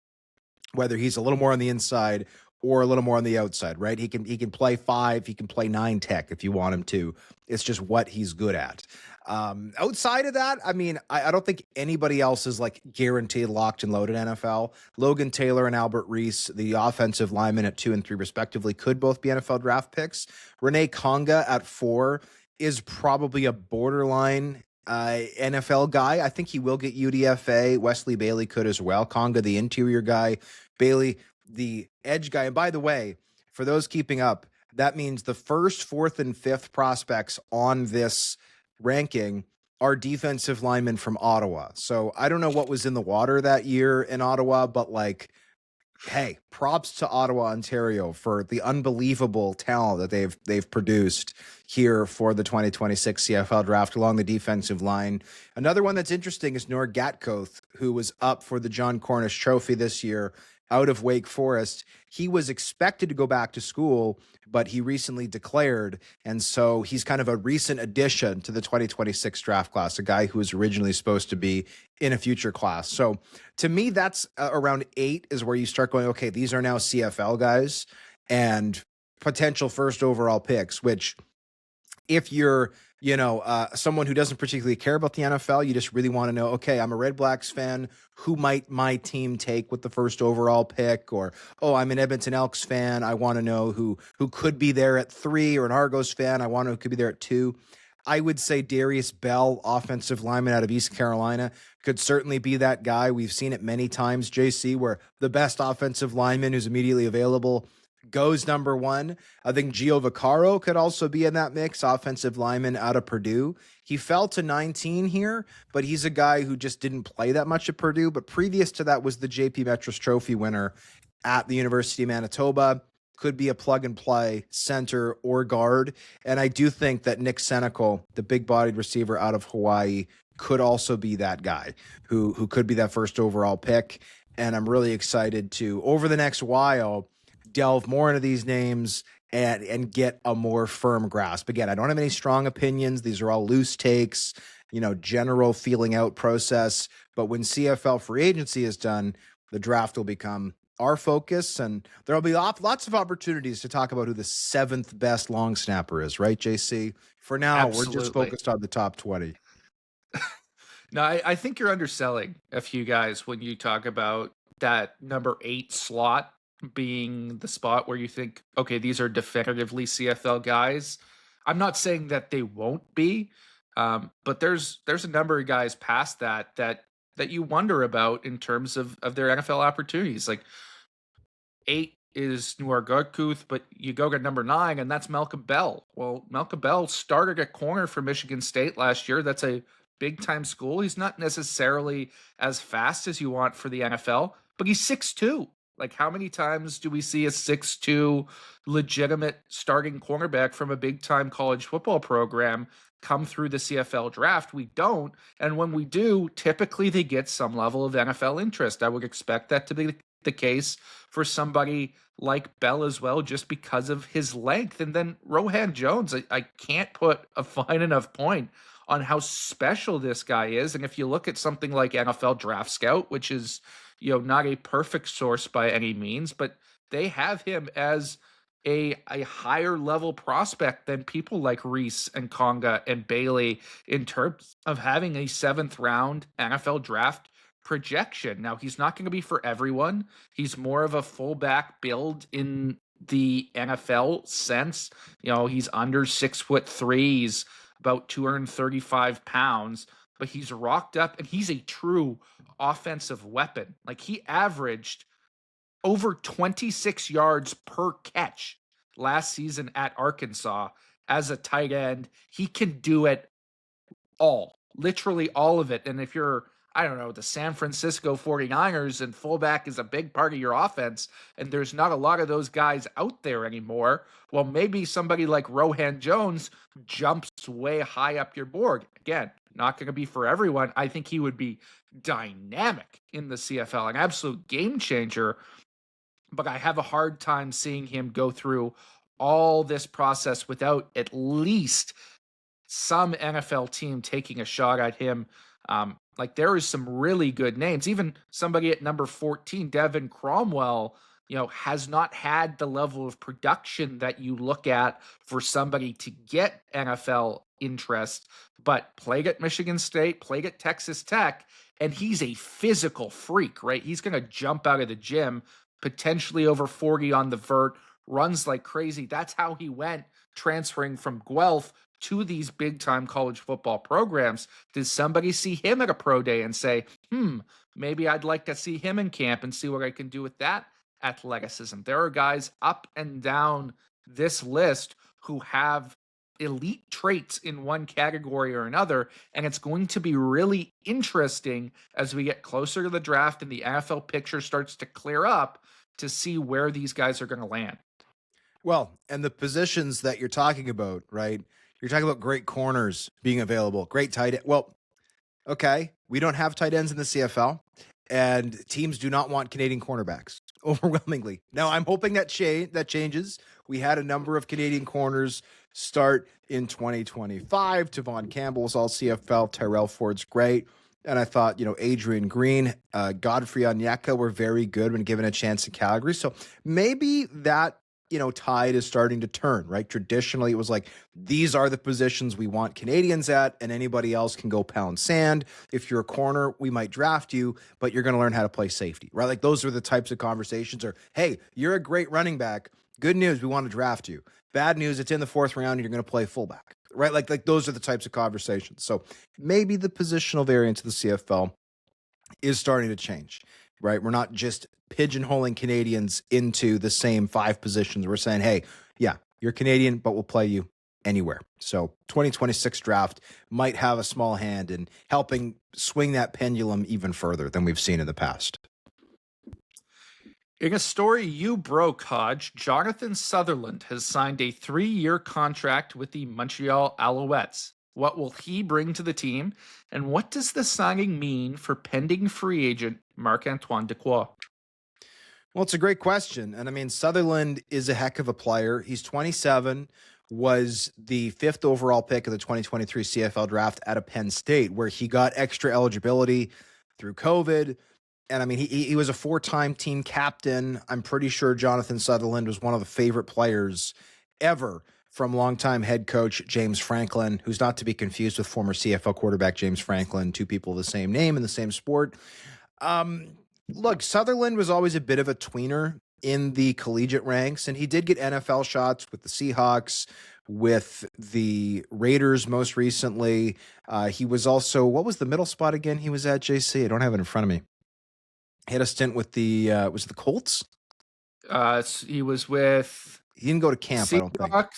whether he's a little more on the inside or a little more on the outside, right? He can play 5, he can play 9 tech if you want him to. It's just what he's good at. Outside of that, I mean, I don't think anybody else is like guaranteed locked and loaded NFL. Logan Taylor and Albert Reese, the offensive linemen at 2 and 3 respectively, could both be NFL draft picks. Rene Conga at 4 is probably a borderline NFL guy. I think he will get UDFA. Wesley Bailey could as well. Conga, the interior guy. Bailey, the edge guy. And by the way, for those keeping up, that means the first, 4th, and 5th prospects on this ranking our defensive lineman from Ottawa. So I don't know what was in the water that year in Ottawa, but like, hey, props to Ottawa, Ontario for the unbelievable talent that they've produced here for the 2026 CFL draft along the defensive line. Another one that's interesting is Noor Gatkoth, who was up for the John Cornish Trophy this year out of Wake Forest. He was expected to go back to school, but he recently declared. And so he's kind of a recent addition to the 2026 draft class, a guy who was originally supposed to be in a future class. So to me, that's around 8 is where you start going, okay, these are now CFL guys and potential first overall picks, which if you're, someone who doesn't particularly care about the NFL, you just really want to know, okay, I'm a Red Blacks fan. Who might my team take with the first overall pick? Or, oh, I'm an Edmonton Elks fan. I want to know who could be there at 3, or an Argos fan. I want to know who could be there at 2. I would say Darius Bell, offensive lineman out of East Carolina, could certainly be that guy. We've seen it many times, JC, where the best offensive lineman who's immediately available goes number 1. I think Gio Vaccaro could also be in that mix, offensive lineman out of Purdue. He fell to 19 here, but he's a guy who just didn't play that much at Purdue. But previous to that was the JP Metros Trophy winner at the University of Manitoba. Could be a plug-and-play center or guard. And I do think that Nick Senecal, the big-bodied receiver out of Hawaii, could also be that guy who could be that first overall pick. And I'm really excited to, over the next while, delve more into these names and get a more firm grasp. Again, I don't have any strong opinions. These are all loose takes, general feeling out process. But when CFL free agency is done, the draft will become our focus, and there'll be lots of opportunities to talk about who the 7th best long snapper is, right, JC? For now, Absolutely. We're just focused on the top 20. No, I think you're underselling a few guys when you talk about that number 8 slot being the spot where you think, okay, these are definitively CFL guys. I'm not saying that they won't be, but there's a number of guys past that you wonder about in terms of their NFL opportunities. Like 8 is Noor Gatkoth, but you go to number 9, and that's Malcolm Bell. Well, Malcolm Bell started at corner for Michigan State last year. That's a big-time school. He's not necessarily as fast as you want for the NFL, but he's 6'2". Like, how many times do we see a 6'2" legitimate starting cornerback from a big-time college football program come through the CFL draft? We don't. And when we do, typically they get some level of NFL interest. I would expect that to be the case for somebody like Bell as well, just because of his length. And then Rohan Jones, I can't put a fine enough point on how special this guy is. And if you look at something like NFL Draft Scout, which is, not a perfect source by any means, but they have him as a higher level prospect than people like Reese and Conga and Bailey in terms of having a 7th round NFL draft projection. Now, he's not going to be for everyone. He's more of a fullback build in the NFL sense. He's under 6'3". He's about 235 pounds, but he's rocked up and he's a true offensive weapon. Like, he averaged over 26 yards per catch last season at Arkansas as a tight end. He can do it all, literally all of it. And if you're, I don't know, the San Francisco 49ers and fullback is a big part of your offense, and there's not a lot of those guys out there anymore, well, maybe somebody like Rohan Jones jumps way high up your board. Again, not going to be for everyone. I think he would be dynamic in the CFL, an absolute game changer, but I have a hard time seeing him go through all this process without at least some NFL team taking a shot at him. Like, there is some really good names. Even somebody at number 14, Devin Cromwell, has not had the level of production that you look at for somebody to get NFL interest, but played at Michigan State, played at Texas Tech, and he's a physical freak, right? He's going to jump out of the gym, potentially over 40 on the vert, runs like crazy. That's how he went transferring from Guelph to these big-time college football programs. Did somebody see him at a pro day and say, maybe I'd like to see him in camp and see what I can do with that athleticism? There are guys up and down this list who have elite traits in one category or another. And it's going to be really interesting as we get closer to the draft and the NFL picture starts to clear up to see where these guys are going to land. Well, and the positions that you're talking about, right? You're talking about great corners being available, great tight end. Well, okay, we don't have tight ends in the CFL, and teams do not want Canadian cornerbacks overwhelmingly. Now, I'm hoping that changes. We had a number of Canadian corners start in 2025. Tavon Campbell was all CFL. Tyrell Ford's great. And I thought, Adrian Green, Godfrey Onyeka were very good when given a chance in Calgary. So maybe that tide is starting to turn, right? Traditionally, it was like, these are the positions we want Canadians at, and anybody else can go pound sand. If you're a corner, we might draft you, but you're going to learn how to play safety, right? Like those are the types of conversations. Or, hey, you're a great running back. Good news, we want to draft you. Bad news, it's in the 4th round and you're going to play fullback, right? Like those are the types of conversations. So maybe the positional variance of the CFL is starting to change, right? We're not just pigeonholing Canadians into the same 5 positions. We're saying, hey, yeah, you're Canadian, but we'll play you anywhere. So 2026 draft might have a small hand in helping swing that pendulum even further than we've seen in the past. In a story you broke, Hodge, Jonathan Sutherland has signed a 3-year contract with the Montreal Alouettes. What will he bring to the team? And what does the signing mean for pending free agent Marc-Antoine Dequoy? Well, it's a great question. And I mean, Sutherland is a heck of a player. He's 27, was the 5th overall pick of the 2023 CFL Draft out of Penn State, where he got extra eligibility through COVID. And I mean, he was a 4-time team captain. I'm pretty sure Jonathan Sutherland was one of the favorite players ever from longtime head coach James Franklin, who's not to be confused with former CFL quarterback James Franklin, 2 people of the same name in the same sport. Look, Sutherland was always a bit of a tweener in the collegiate ranks, and he did get NFL shots with the Seahawks, with the Raiders most recently. He was also, what was the middle spot again he was at, JC? I don't have it in front of me. He had a stint with the, was it the Colts? He was with... He didn't go to camp, Seahawks. I don't think. Oh,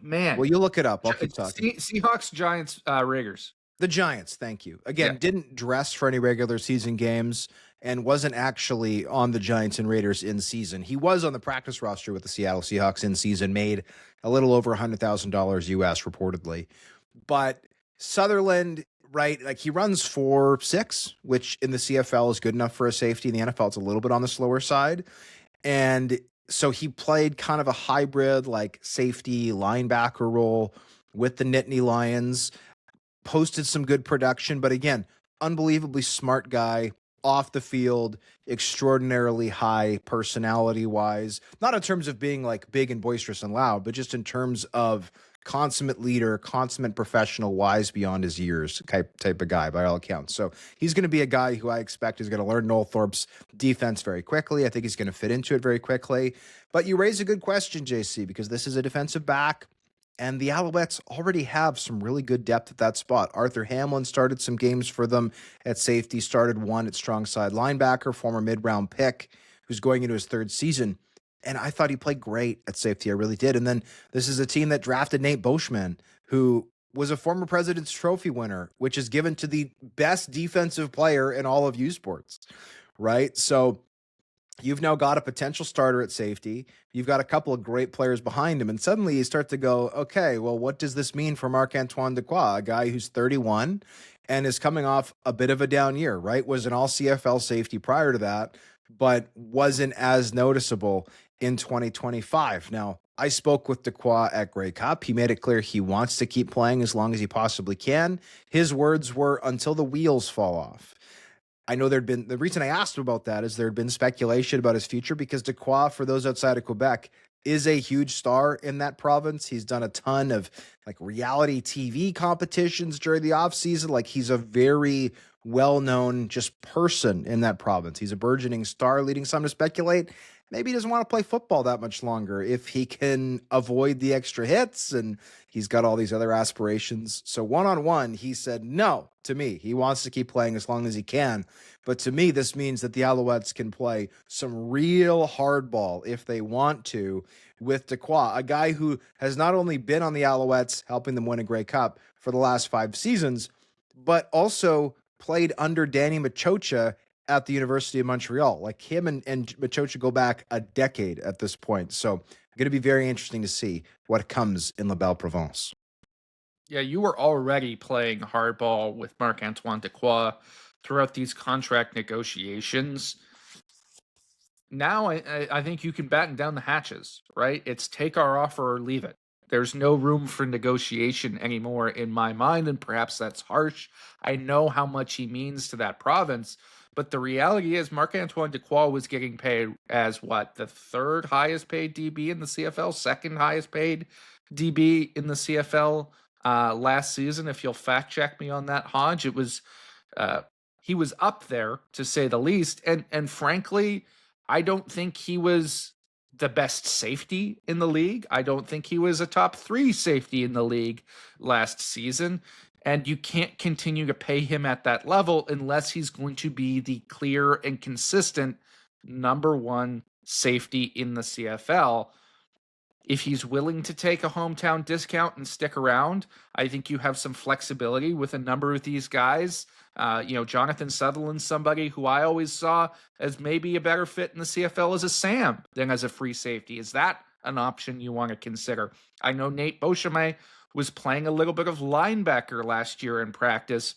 man. Well, you look it up. I'll keep talking. Seahawks, Giants, Raiders. The Giants, thank you. Again, didn't dress for any regular season games and wasn't actually on the Giants and Raiders in season. He was on the practice roster with the Seattle Seahawks in season, made a little over $100,000 US reportedly. But Sutherland, right, like he runs 4.6, which in the CFL is good enough for a safety. In the NFL, it's a little bit on the slower side. And so he played kind of a hybrid, like safety linebacker role with the Nittany Lions. Posted some good production, but again, unbelievably smart guy off the field, extraordinarily high personality-wise. Not in terms of being like big and boisterous and loud, but just in terms of consummate leader, consummate professional, wise beyond his years type of guy by all accounts. So he's going to be a guy who I expect is going to learn Noel Thorpe's defense very quickly. I think he's going to fit into it very quickly. But you raise a good question, JC, because this is a defensive back. And the Alouettes already have some really good depth at that spot. Arthur Hamlin started some games for them at safety, started one at strong side linebacker, former mid-round pick, who's going into his 3rd season. And I thought he played great at safety. I really did. And then this is a team that drafted Nate Boschman, who was a former President's Trophy winner, which is given to the best defensive player in all of U Sports, right? So you've now got a potential starter at safety. You've got a couple of great players behind him. And suddenly you start to go, okay, well, what does this mean for Marc-Antoine Dequoy, a guy who's 31 and is coming off a bit of a down year, right? Was an all CFL safety prior to that, but wasn't as noticeable in 2025. Now, I spoke with Dequoy at Grey Cup. He made it clear he wants to keep playing as long as he possibly can. His words were, until the wheels fall off. I know the reason I asked him about that is there had been speculation about his future because Dequoy, for those outside of Quebec, is a huge star in that province. He's done a ton of like reality TV competitions during the offseason. Like he's a very well-known just person in that province. He's a burgeoning star, leading some to speculate maybe he doesn't want to play football that much longer if he can avoid the extra hits, and he's got all these other aspirations. So one-on-one, he said no to me. He wants to keep playing as long as he can. But to me, this means that the Alouettes can play some real hardball if they want to with Dequoy, a guy who has not only been on the Alouettes helping them win a Grey Cup for the last 5 seasons, but also played under Danny Machocha at the University of Montreal. Like him and Machocha go back a decade at this point. So going to be very interesting to see what comes in La Belle Provence. Yeah, you were already playing hardball with Marc-Antoine Dequoy throughout these contract negotiations. Now I think you can batten down the hatches, right? It's take our offer or leave it. There's no room for negotiation anymore in my mind, and perhaps that's harsh. I know how much he means to that province, but the reality is Marc-Antoine Dequoy was getting paid as what, the 3rd highest paid DB in the CFL, 2nd highest paid DB in the CFL last season. If you'll fact check me on that, Hodge, it was he was up there to say the least, and frankly, I don't think he was the best safety in the league. I don't think he was a top 3 safety in the league last season. And you can't continue to pay him at that level unless he's going to be the clear and consistent number 1 safety in the CFL. If he's willing to take a hometown discount and stick around, I think you have some flexibility with a number of these guys. Jonathan Sutherland, somebody who I always saw as maybe a better fit in the CFL as a Sam than as a free safety. Is that an option you want to consider? I know Nate Beauchemin was playing a little bit of linebacker last year in practice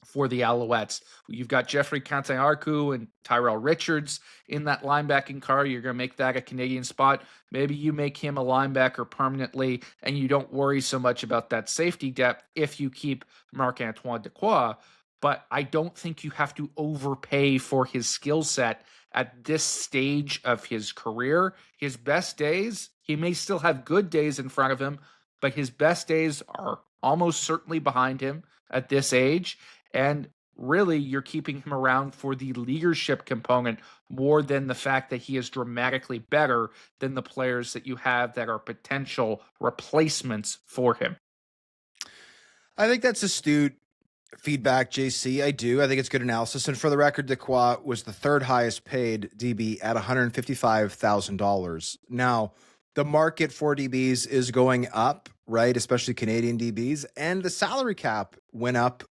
for the Alouettes. You've got Jeffrey Cantin-Arcu and Tyrell Richards in that linebacking car. You're going to make that a Canadian spot. Maybe you make him a linebacker permanently, and you don't worry so much about that safety depth if you keep Marc-Antoine Dequoy. But I don't think you have to overpay for his skill set at this stage of his career. His best days, he may still have good days in front of him, but his best days are almost certainly behind him at this age. And really, you're keeping him around for the leadership component more than the fact that he is dramatically better than the players that you have that are potential replacements for him. I think that's astute feedback, JC. I do. I think it's good analysis. And for the record, Dequoy was the 3rd highest paid DB at $155,000. Now, the market for DBs is going up, right? Especially Canadian DBs. And the salary cap went up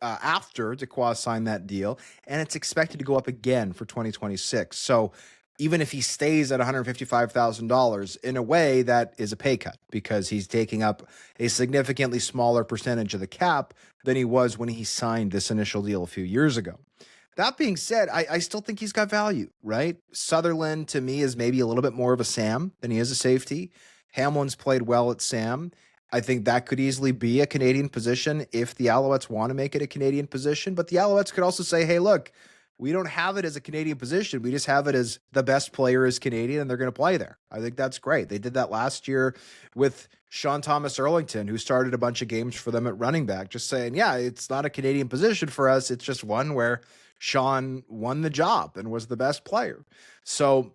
after Dequoy signed that deal, and it's expected to go up again for 2026. So even if he stays at $155,000, in a way that is a pay cut because he's taking up a significantly smaller percentage of the cap than he was when he signed this initial deal a few years ago. That being said, I still think he's got value, right? Sutherland, to me, is maybe a little bit more of a Sam than he is a safety. Hamlin's played well at Sam. I think that could easily be a Canadian position if the Alouettes want to make it a Canadian position. But the Alouettes could also say, hey, look, we don't have it as a Canadian position. We just have it as the best player is Canadian, and they're going to play there. I think that's great. They did that last year with Sean Thomas Erlington, who started a bunch of games for them at running back, just saying, yeah, it's not a Canadian position for us. It's just one where Sean won the job and was the best player. So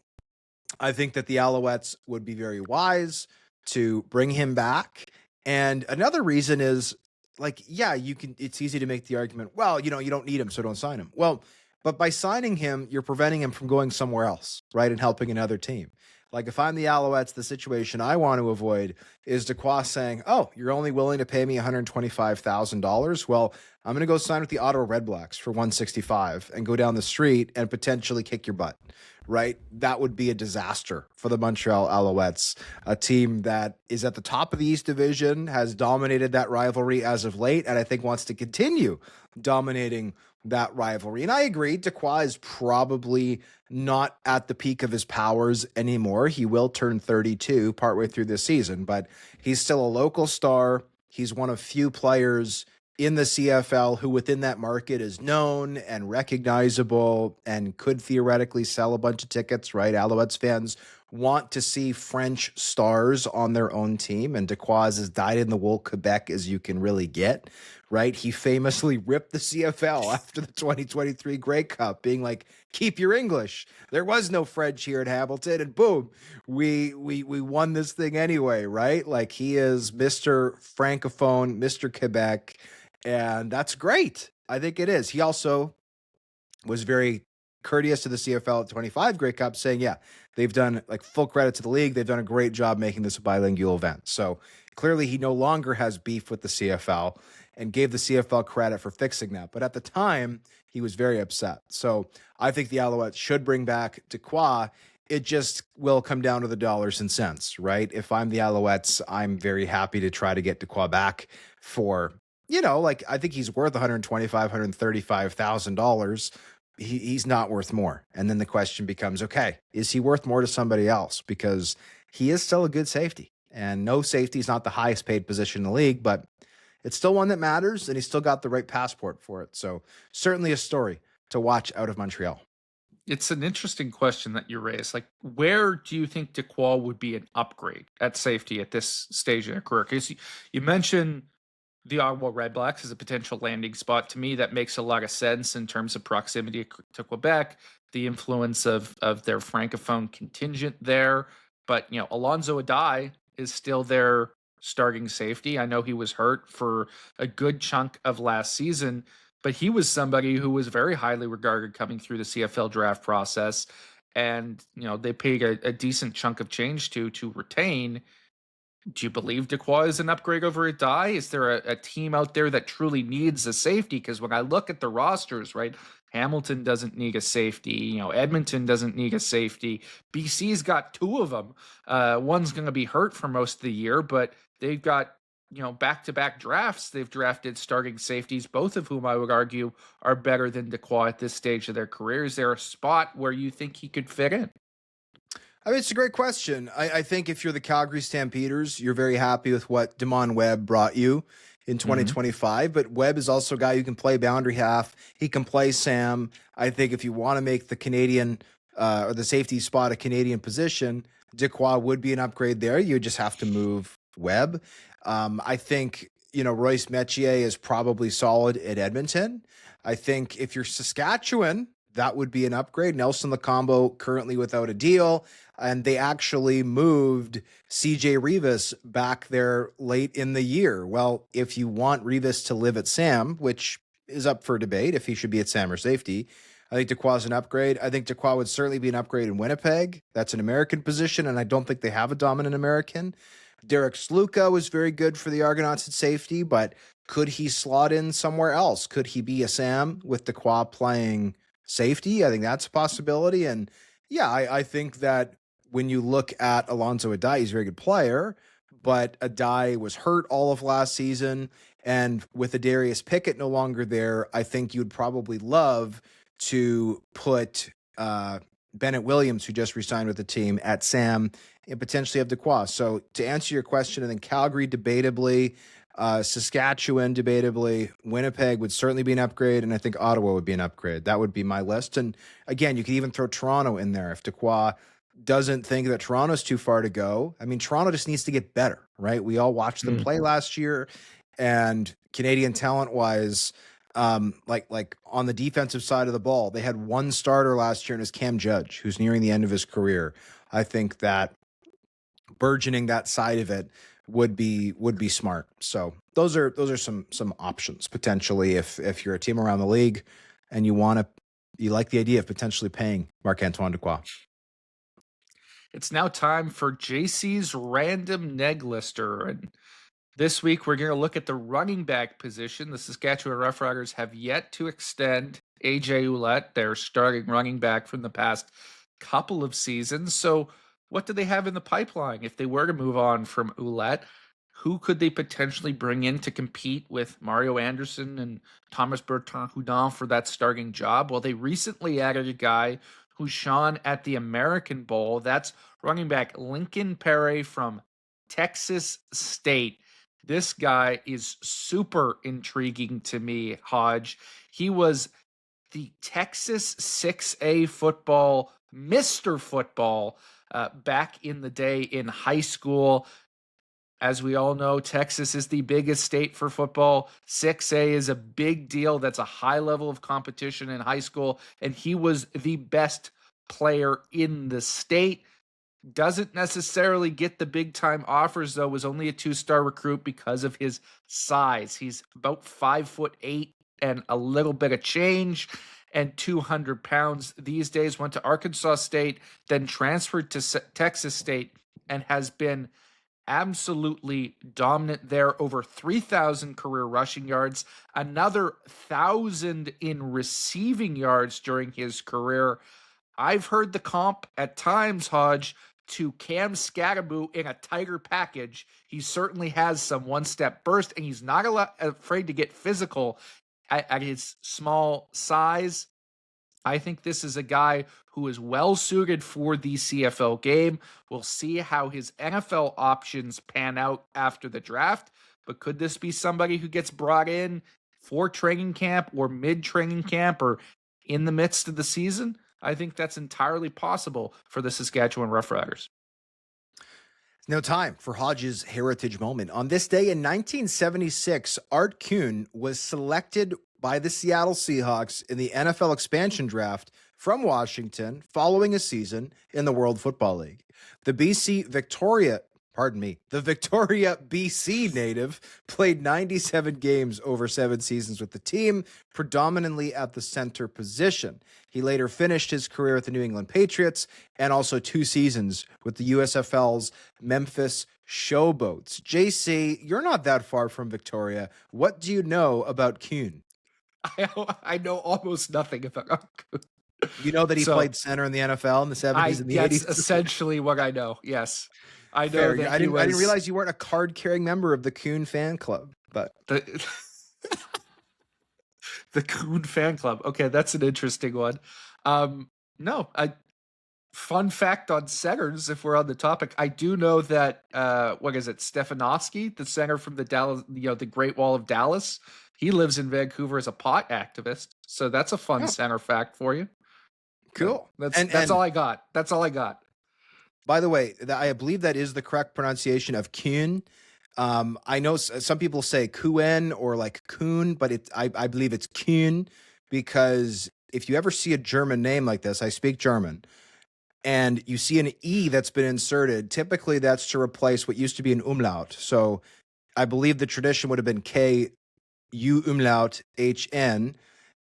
I think that the Alouettes would be very wise to bring him back. And another reason is, like, yeah, it's easy to make the argument, well, you don't need him, so don't sign him. Well, but by signing him, you're preventing him from going somewhere else, right, and helping another team. Like, if I'm the Alouettes, the situation I want to avoid is Dequoy saying, oh, you're only willing to pay me $125,000? Well, I'm going to go sign with the Ottawa Redblacks for $165 and go down the street and potentially kick your butt, right? That would be a disaster for the Montreal Alouettes, a team that is at the top of the East Division, has dominated that rivalry as of late, and I think wants to continue dominating that rivalry. And I agree, Dequoy is probably not at the peak of his powers anymore. He will turn 32 partway through this season, but he's still a local star. He's one of few players in the CFL who within that market is known and recognizable and could theoretically sell a bunch of tickets, right? Alouettes fans want to see French stars on their own team, and Dequoy is as dyed-in-the-wool Quebec as you can really get, right? He famously ripped the CFL after the 2023 Grey Cup, being like, keep your English. There was no French here at Hamilton, and boom, we won this thing anyway, right? Like, he is Mr. Francophone, Mr. Quebec, and that's great. I think it is. He also was very courteous to the CFL at 25 Grey Cup, saying, yeah, they've done, like, full credit to the league. They've done a great job making this a bilingual event. So clearly he no longer has beef with the CFL and gave the CFL credit for fixing that. But at the time, he was very upset. So I think the Alouettes should bring back Dequoy. It just will come down to the dollars and cents, right? If I'm the Alouettes, I'm very happy to try to get Dequoy back for, like, I think he's worth $125,000, $135,000. He's not worth more. And then the question becomes, okay, is he worth more to somebody else? Because he is still a good safety. And no safety is not the highest paid position in the league, but it's still one that matters, and he's still got the right passport for it. So certainly a story to watch out of Montreal. It's an interesting question that you raised. Like, where do you think Dequoy would be an upgrade at safety at this stage in their career? Because you mentioned the Ottawa Redblacks as a potential landing spot. To me, that makes a lot of sense in terms of proximity to Quebec, the influence of their Francophone contingent there. But, Alonzo Adai is still their starting safety. I know he was hurt for a good chunk of last season, but he was somebody who was very highly regarded coming through the CFL draft process. And, they paid a decent chunk of change to retain. Do you believe Dequoy is an upgrade over Adai? Is there a team out there that truly needs a safety? Because when I look at the rosters, right, Hamilton doesn't need a safety. Edmonton doesn't need a safety. BC's got two of them. One's going to be hurt for most of the year, but they've got, back-to-back drafts. They've drafted starting safeties, both of whom I would argue are better than Dequoy at this stage of their career. Is there a spot where you think he could fit in? I mean, it's a great question. I think if you're the Calgary Stampeders, you're very happy with what Damon Webb brought you in 2025. But Webb is also a guy who can play boundary half. He can play Sam. I think if you want to make the Canadian or the safety spot a Canadian position, Dequoy would be an upgrade there. You just have to move Webb. I think, Royce Metier is probably solid at Edmonton. I think if you're Saskatchewan, that would be an upgrade. Nelson Lacombo currently without a deal. And they actually moved CJ Rivas back there late in the year. Well, if you want Rivas to live at Sam, which is up for debate if he should be at Sam or safety, I think Dequoy's an upgrade. I think Dequoy would certainly be an upgrade in Winnipeg. That's an American position, and I don't think they have a dominant American. Derek Sluka was very good for the Argonauts at safety, but could he slot in somewhere else? Could he be a Sam with Dequoy playing safety? I think that's a possibility. And yeah, I think that when you look at Alonzo Adai, he's a very good player, but Adai was hurt all of last season. And with Adarius Pickett no longer there, I think you'd probably love to put Bennett Williams, who just re-signed with the team, at Sam and potentially have Dequoy. So to answer your question, I think Calgary debatably, Saskatchewan debatably, Winnipeg would certainly be an upgrade, and I think Ottawa would be an upgrade. That would be my list. And again, you could even throw Toronto in there if Dequoy doesn't think that Toronto's too far to go. I mean, Toronto just needs to get better, right? We all watched them play last year, and Canadian talent-wise, like on the defensive side of the ball, they had one starter last year, and it was Cam Judge, who's nearing the end of his career. I think that burgeoning that side of it would be smart. So those are some options potentially if you're a team around the league and you like the idea of potentially paying Marc-Antoine Dequoy. It's now time for JC's random neglister, and this week we're going to look at the running back position. The Saskatchewan Roughriders have yet to extend AJ Ouellette, their starting running back from the past couple of seasons. So what do they have in the pipeline if they were to move on from Ouellette? Who could they potentially bring in to compete with Mario Anderson and Thomas Bertrand-Houdon for that starting job? Well, they recently added a guy who shone at the American Bowl. That's running back Lincoln Perry from Texas State. This guy is super intriguing to me, Hodge. He was the Texas 6A football, Mr. Football, back in the day in high school. As we all know, Texas is the biggest state for football. 6A is a big deal. That's a high level of competition in high school. And he was the best player in the state. Doesn't necessarily get the big time offers, though. Was only a 2-star recruit because of his size. He's about 5'8" and a little bit of change, and 200 pounds these days. Went to Arkansas State, then transferred to Texas State, and has been absolutely dominant there. Over 3,000 career rushing yards, another 1,000 in receiving yards during his career. I've heard the comp at times, Hodge, to Cam Scatteraboo in a tighter package. He certainly has some one-step burst, and he's not afraid to get physical at his small size. I think this is a guy who is well suited for the CFL game. We'll see how his NFL options pan out after the draft, but could this be somebody who gets brought in for training camp or mid-training camp or in the midst of the season? I think that's entirely possible for the Saskatchewan Roughriders. No time for Hodge's heritage moment. On this day in 1976, Art Kuhn was selected by the Seattle Seahawks in the NFL expansion draft from Washington following a season in the World Football League. The Victoria, BC native played 97 games over 7 seasons with the team, predominantly at the center position. He later finished his career with the New England Patriots and also 2 seasons with the USFL's Memphis Showboats. JC, you're not that far from Victoria. What do you know about Kuhn? I know almost nothing about Kuhn. You know that he played center in the NFL in the 70s and the 80s? That's essentially what I know, yes. I know Fair. that I didn't realize you weren't a card-carrying member of the Kuhn fan club, but the Kuhn fan club. Okay, that's an interesting one. Fun fact on centers, if we're on the topic, I do know that Stefanowski, the center from the Dallas, the Great Wall of Dallas, he lives in Vancouver as a pot activist. So that's a fun center fact for you. Cool. That's all I got. That's all I got. By the way, I believe that is the correct pronunciation of Kuhn. I know some people say Kuhn or like Kuhn, but I believe it's Kuhn, because if you ever see a German name like this, I speak German, and you see an E that's been inserted, typically that's to replace what used to be an umlaut. So I believe the tradition would have been K-U umlaut H-N,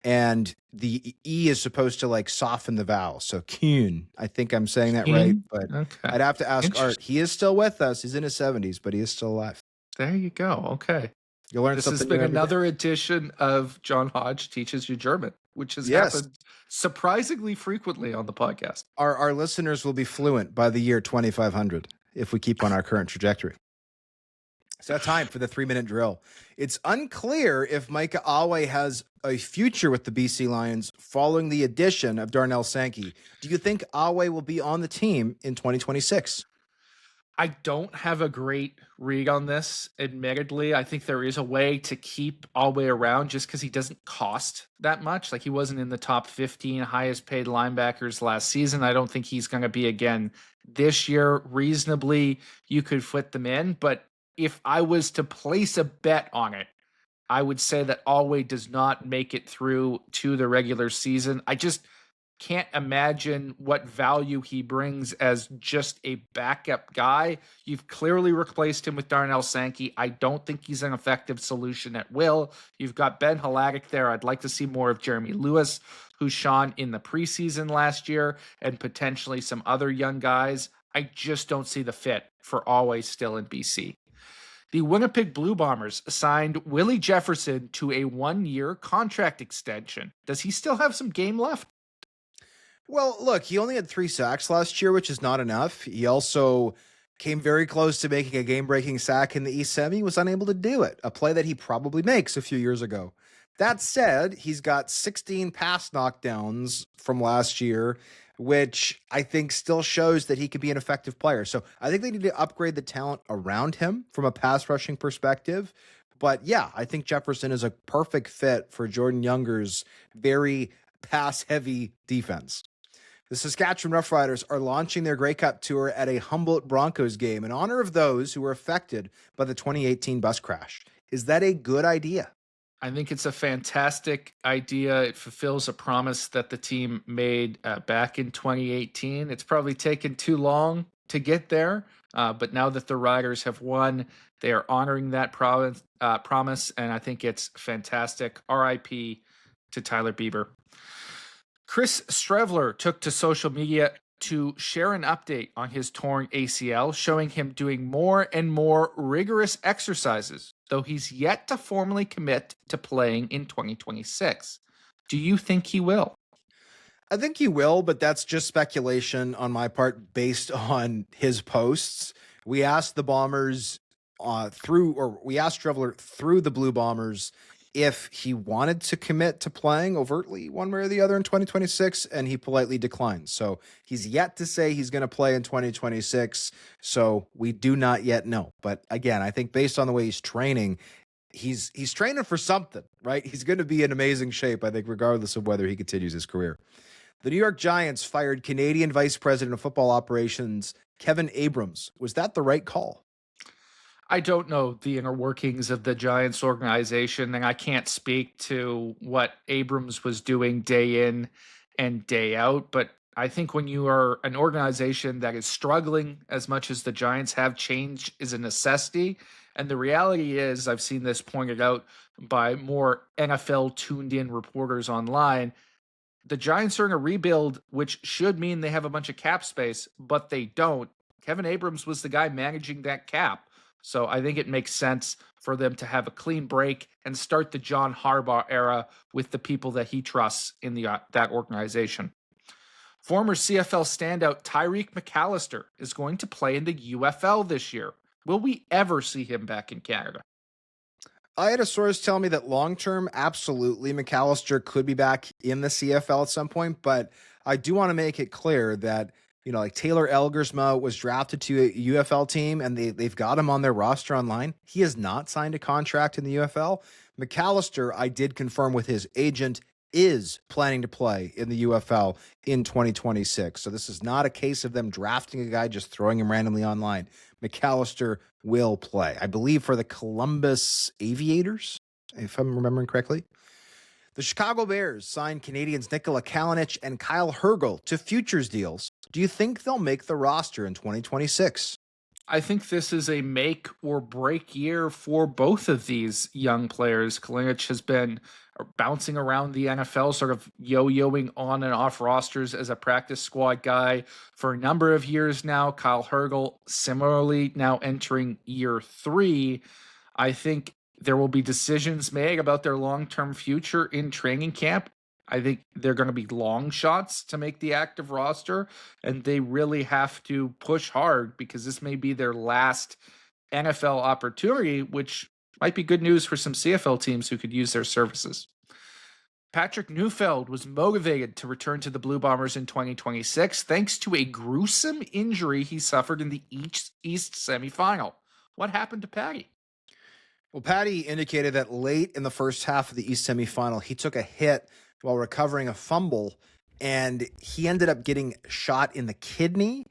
and the E is supposed to like soften the vowel. So Kuhn, I think I'm saying that right, but okay. I'd have to ask Art. He is still with us. He's in his 70s, but he is still alive. There you go. Okay. You'll learn this something. This has been another edition of John Hodge Teaches You German, which has happened surprisingly frequently on the podcast. Our listeners will be fluent by the year 2500 if we keep on our current trajectory. So time for the 3-minute drill. It's unclear if Micah Awe has a future with the BC Lions following the addition of Darnell Sankey. Do you think Awe will be on the team in 2026? I don't have a great read on this, admittedly. I think there is a way to keep Awe around just because he doesn't cost that much. Like, he wasn't in the top 15 highest paid linebackers last season. I don't think he's going to be again this year. Reasonably, you could fit them in, but if I was to place a bet on it, I would say that Awe does not make it through to the regular season. I just can't imagine what value he brings as just a backup guy. You've clearly replaced him with Darnell Sankey. I don't think he's an effective solution at will. You've got Ben Haladic there. I'd like to see more of Jeremy Lewis, who shone in the preseason last year, and potentially some other young guys. I just don't see the fit for Awe still in BC. The Winnipeg Blue Bombers signed Willie Jefferson to a 1-year contract extension. Does he still have some game left? Well, look, he only had 3 sacks last year, which is not enough. He also came very close to making a game-breaking sack in the East Semi, was unable to do it, a play that he probably makes a few years ago. That said, he's got 16 pass knockdowns from last year, which I think still shows that he can be an effective player. So I think they need to upgrade the talent around him from a pass rushing perspective. But yeah, I think Jefferson is a perfect fit for Jordan Younger's very pass-heavy defense. The Saskatchewan Roughriders are launching their Grey Cup tour at a Humboldt Broncos game in honor of those who were affected by the 2018 bus crash. Is that a good idea? I think it's a fantastic idea. It fulfills a promise that the team made back in 2018. It's probably taken too long to get there, but now that the Riders have won, they are honoring that promise, and I think it's fantastic. RIP to Tyler Bieber. Chris Strevler took to social media to share an update on his torn ACL, showing him doing more and more rigorous exercises, though he's yet to formally commit to playing in 2026. Do you think he will? I think he will, but that's just speculation on my part based on his posts. We asked the Bombers we asked Strevler through the Blue Bombers if he wanted to commit to playing overtly one way or the other in 2026, and he politely declined. So he's yet to say he's going to play in 2026, so we do not yet know. But again, I think based on the way he's training, he's training for something, right? He's going to be in amazing shape, I think, regardless of whether he continues his career. The New York Giants fired Canadian Vice President of Football Operations Kevin Abrams. Was that the right call? I don't know the inner workings of the Giants organization, and I can't speak to what Abrams was doing day in and day out. But I think when you are an organization that is struggling as much as the Giants have, change is a necessity. And the reality is, I've seen this pointed out by more NFL tuned in reporters online. The Giants are in a rebuild, which should mean they have a bunch of cap space, but they don't. Kevin Abrams was the guy managing that cap. So I think it makes sense for them to have a clean break and start the John Harbaugh era with the people that he trusts in that organization. Former CFL standout Tyreik McAllister is going to play in the UFL this year. Will we ever see him back in Canada? I had a source tell me that long-term, absolutely, McAllister could be back in the CFL at some point, but I do want to make it clear that like Taylor Elgersma was drafted to a UFL team and they've got him on their roster online. He has not signed a contract in the UFL. McAllister, I did confirm with his agent, is planning to play in the UFL in 2026. So this is not a case of them drafting a guy, just throwing him randomly online. McAllister will play, I believe, for the Columbus Aviators, if I'm remembering correctly. The Chicago Bears signed Canadians Nikola Kalinic and Kyle Hergel to futures deals. Do you think they'll make the roster in 2026? I think this is a make or break year for both of these young players. Kalinic has been bouncing around the NFL, sort of yo-yoing on and off rosters as a practice squad guy for a number of years now. Kyle Hergel, similarly, now entering year 3. I think there will be decisions made about their long-term future in training camp. I think they're going to be long shots to make the active roster, and they really have to push hard because this may be their last NFL opportunity, which might be good news for some CFL teams who could use their services. Patrick Neufeld was motivated to return to the Blue Bombers in 2026 thanks to a gruesome injury he suffered in the East semifinal. What happened to Patty? Well, Patty indicated that late in the first half of the East semifinal, he took a hit while recovering a fumble, and he ended up getting shot in the kidney.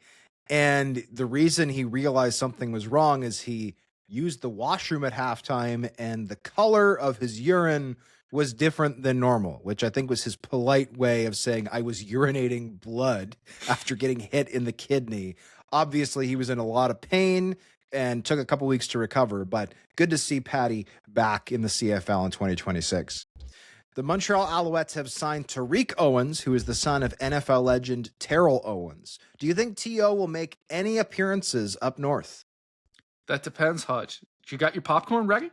And the reason he realized something was wrong is he used the washroom at halftime, and the color of his urine was different than normal, which I think was his polite way of saying, I was urinating blood after getting hit in the kidney. Obviously, he was in a lot of pain and took a couple weeks to recover, but good to see Patty back in the CFL in 2026. The Montreal Alouettes have signed Tariq Owens, who is the son of NFL legend Terrell Owens. Do you think T.O. will make any appearances up north? That depends, Hodge. You got your popcorn ready?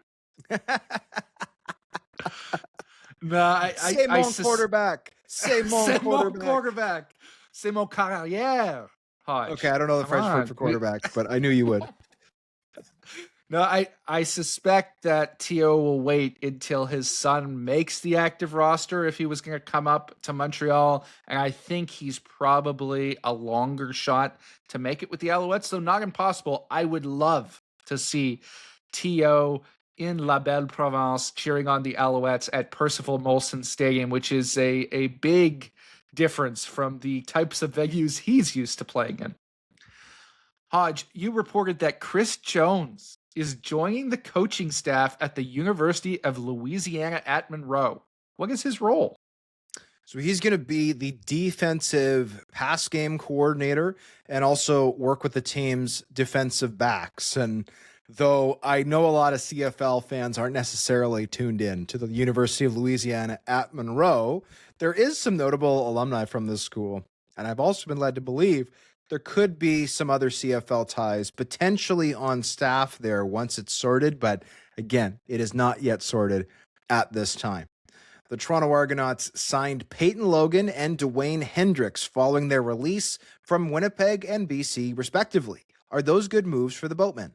No, Same quarterback. Same quarterback. Same carrière. Hodge. Okay, I don't know the French word for quarterback, but I knew you would. No, I suspect that T.O. will wait until his son makes the active roster if he was going to come up to Montreal. And I think he's probably a longer shot to make it with the Alouettes, though not impossible. I would love to see T.O. in La Belle Province cheering on the Alouettes at Percival Molson Stadium, which is a big difference from the types of venues he's used to playing in. Hodge, you reported that Chris Jones is joining the coaching staff at the University of Louisiana at Monroe. What is his role? So he's going to be the defensive pass game coordinator and also work with the team's defensive backs. And though I know a lot of CFL fans aren't necessarily tuned in to the University of Louisiana at Monroe, there is some notable alumni from this school. And I've also been led to believe there could be some other CFL ties potentially on staff there once it's sorted. But again, it is not yet sorted at this time. The Toronto Argonauts signed Peyton Logan and Dwayne Hendricks following their release from Winnipeg and BC, respectively. Are those good moves for the Boatmen?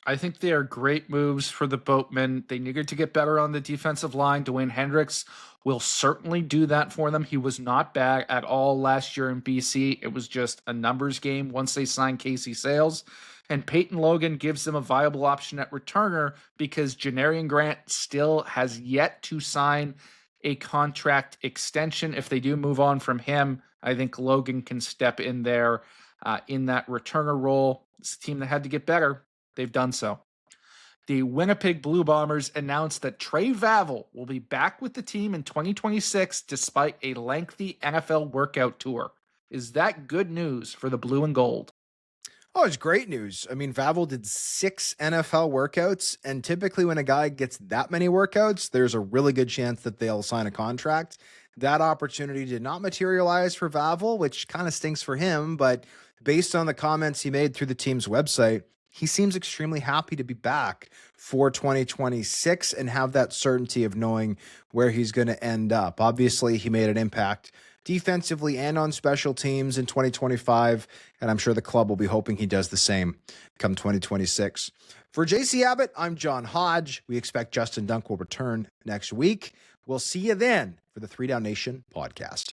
I think they are great moves for the Boatmen. They needed to get better on the defensive line. Dwayne Hendricks will certainly do that for them. He was not bad at all last year in BC. It was just a numbers game once they signed Casey Sales. And Peyton Logan gives them a viable option at returner because Janarian Grant still has yet to sign a contract extension. If they do move on from him, I think Logan can step in there in that returner role. It's a team that had to get better. They've done so. The Winnipeg Blue Bombers announced that Trey Vavel will be back with the team in 2026 despite a lengthy NFL workout tour. Is that good news for the blue and gold? Oh, it's great news. I mean, Vavel did 6 NFL workouts, and typically when a guy gets that many workouts, there's a really good chance that they'll sign a contract. That opportunity did not materialize for Vavel, which kind of stinks for him, but based on the comments he made through the team's website, he seems extremely happy to be back for 2026 and have that certainty of knowing where he's going to end up. Obviously, he made an impact defensively and on special teams in 2025, and I'm sure the club will be hoping he does the same come 2026. For JC Abbott, I'm John Hodge. We expect Justin Dunk will return next week. We'll see you then for the 3DownNation podcast.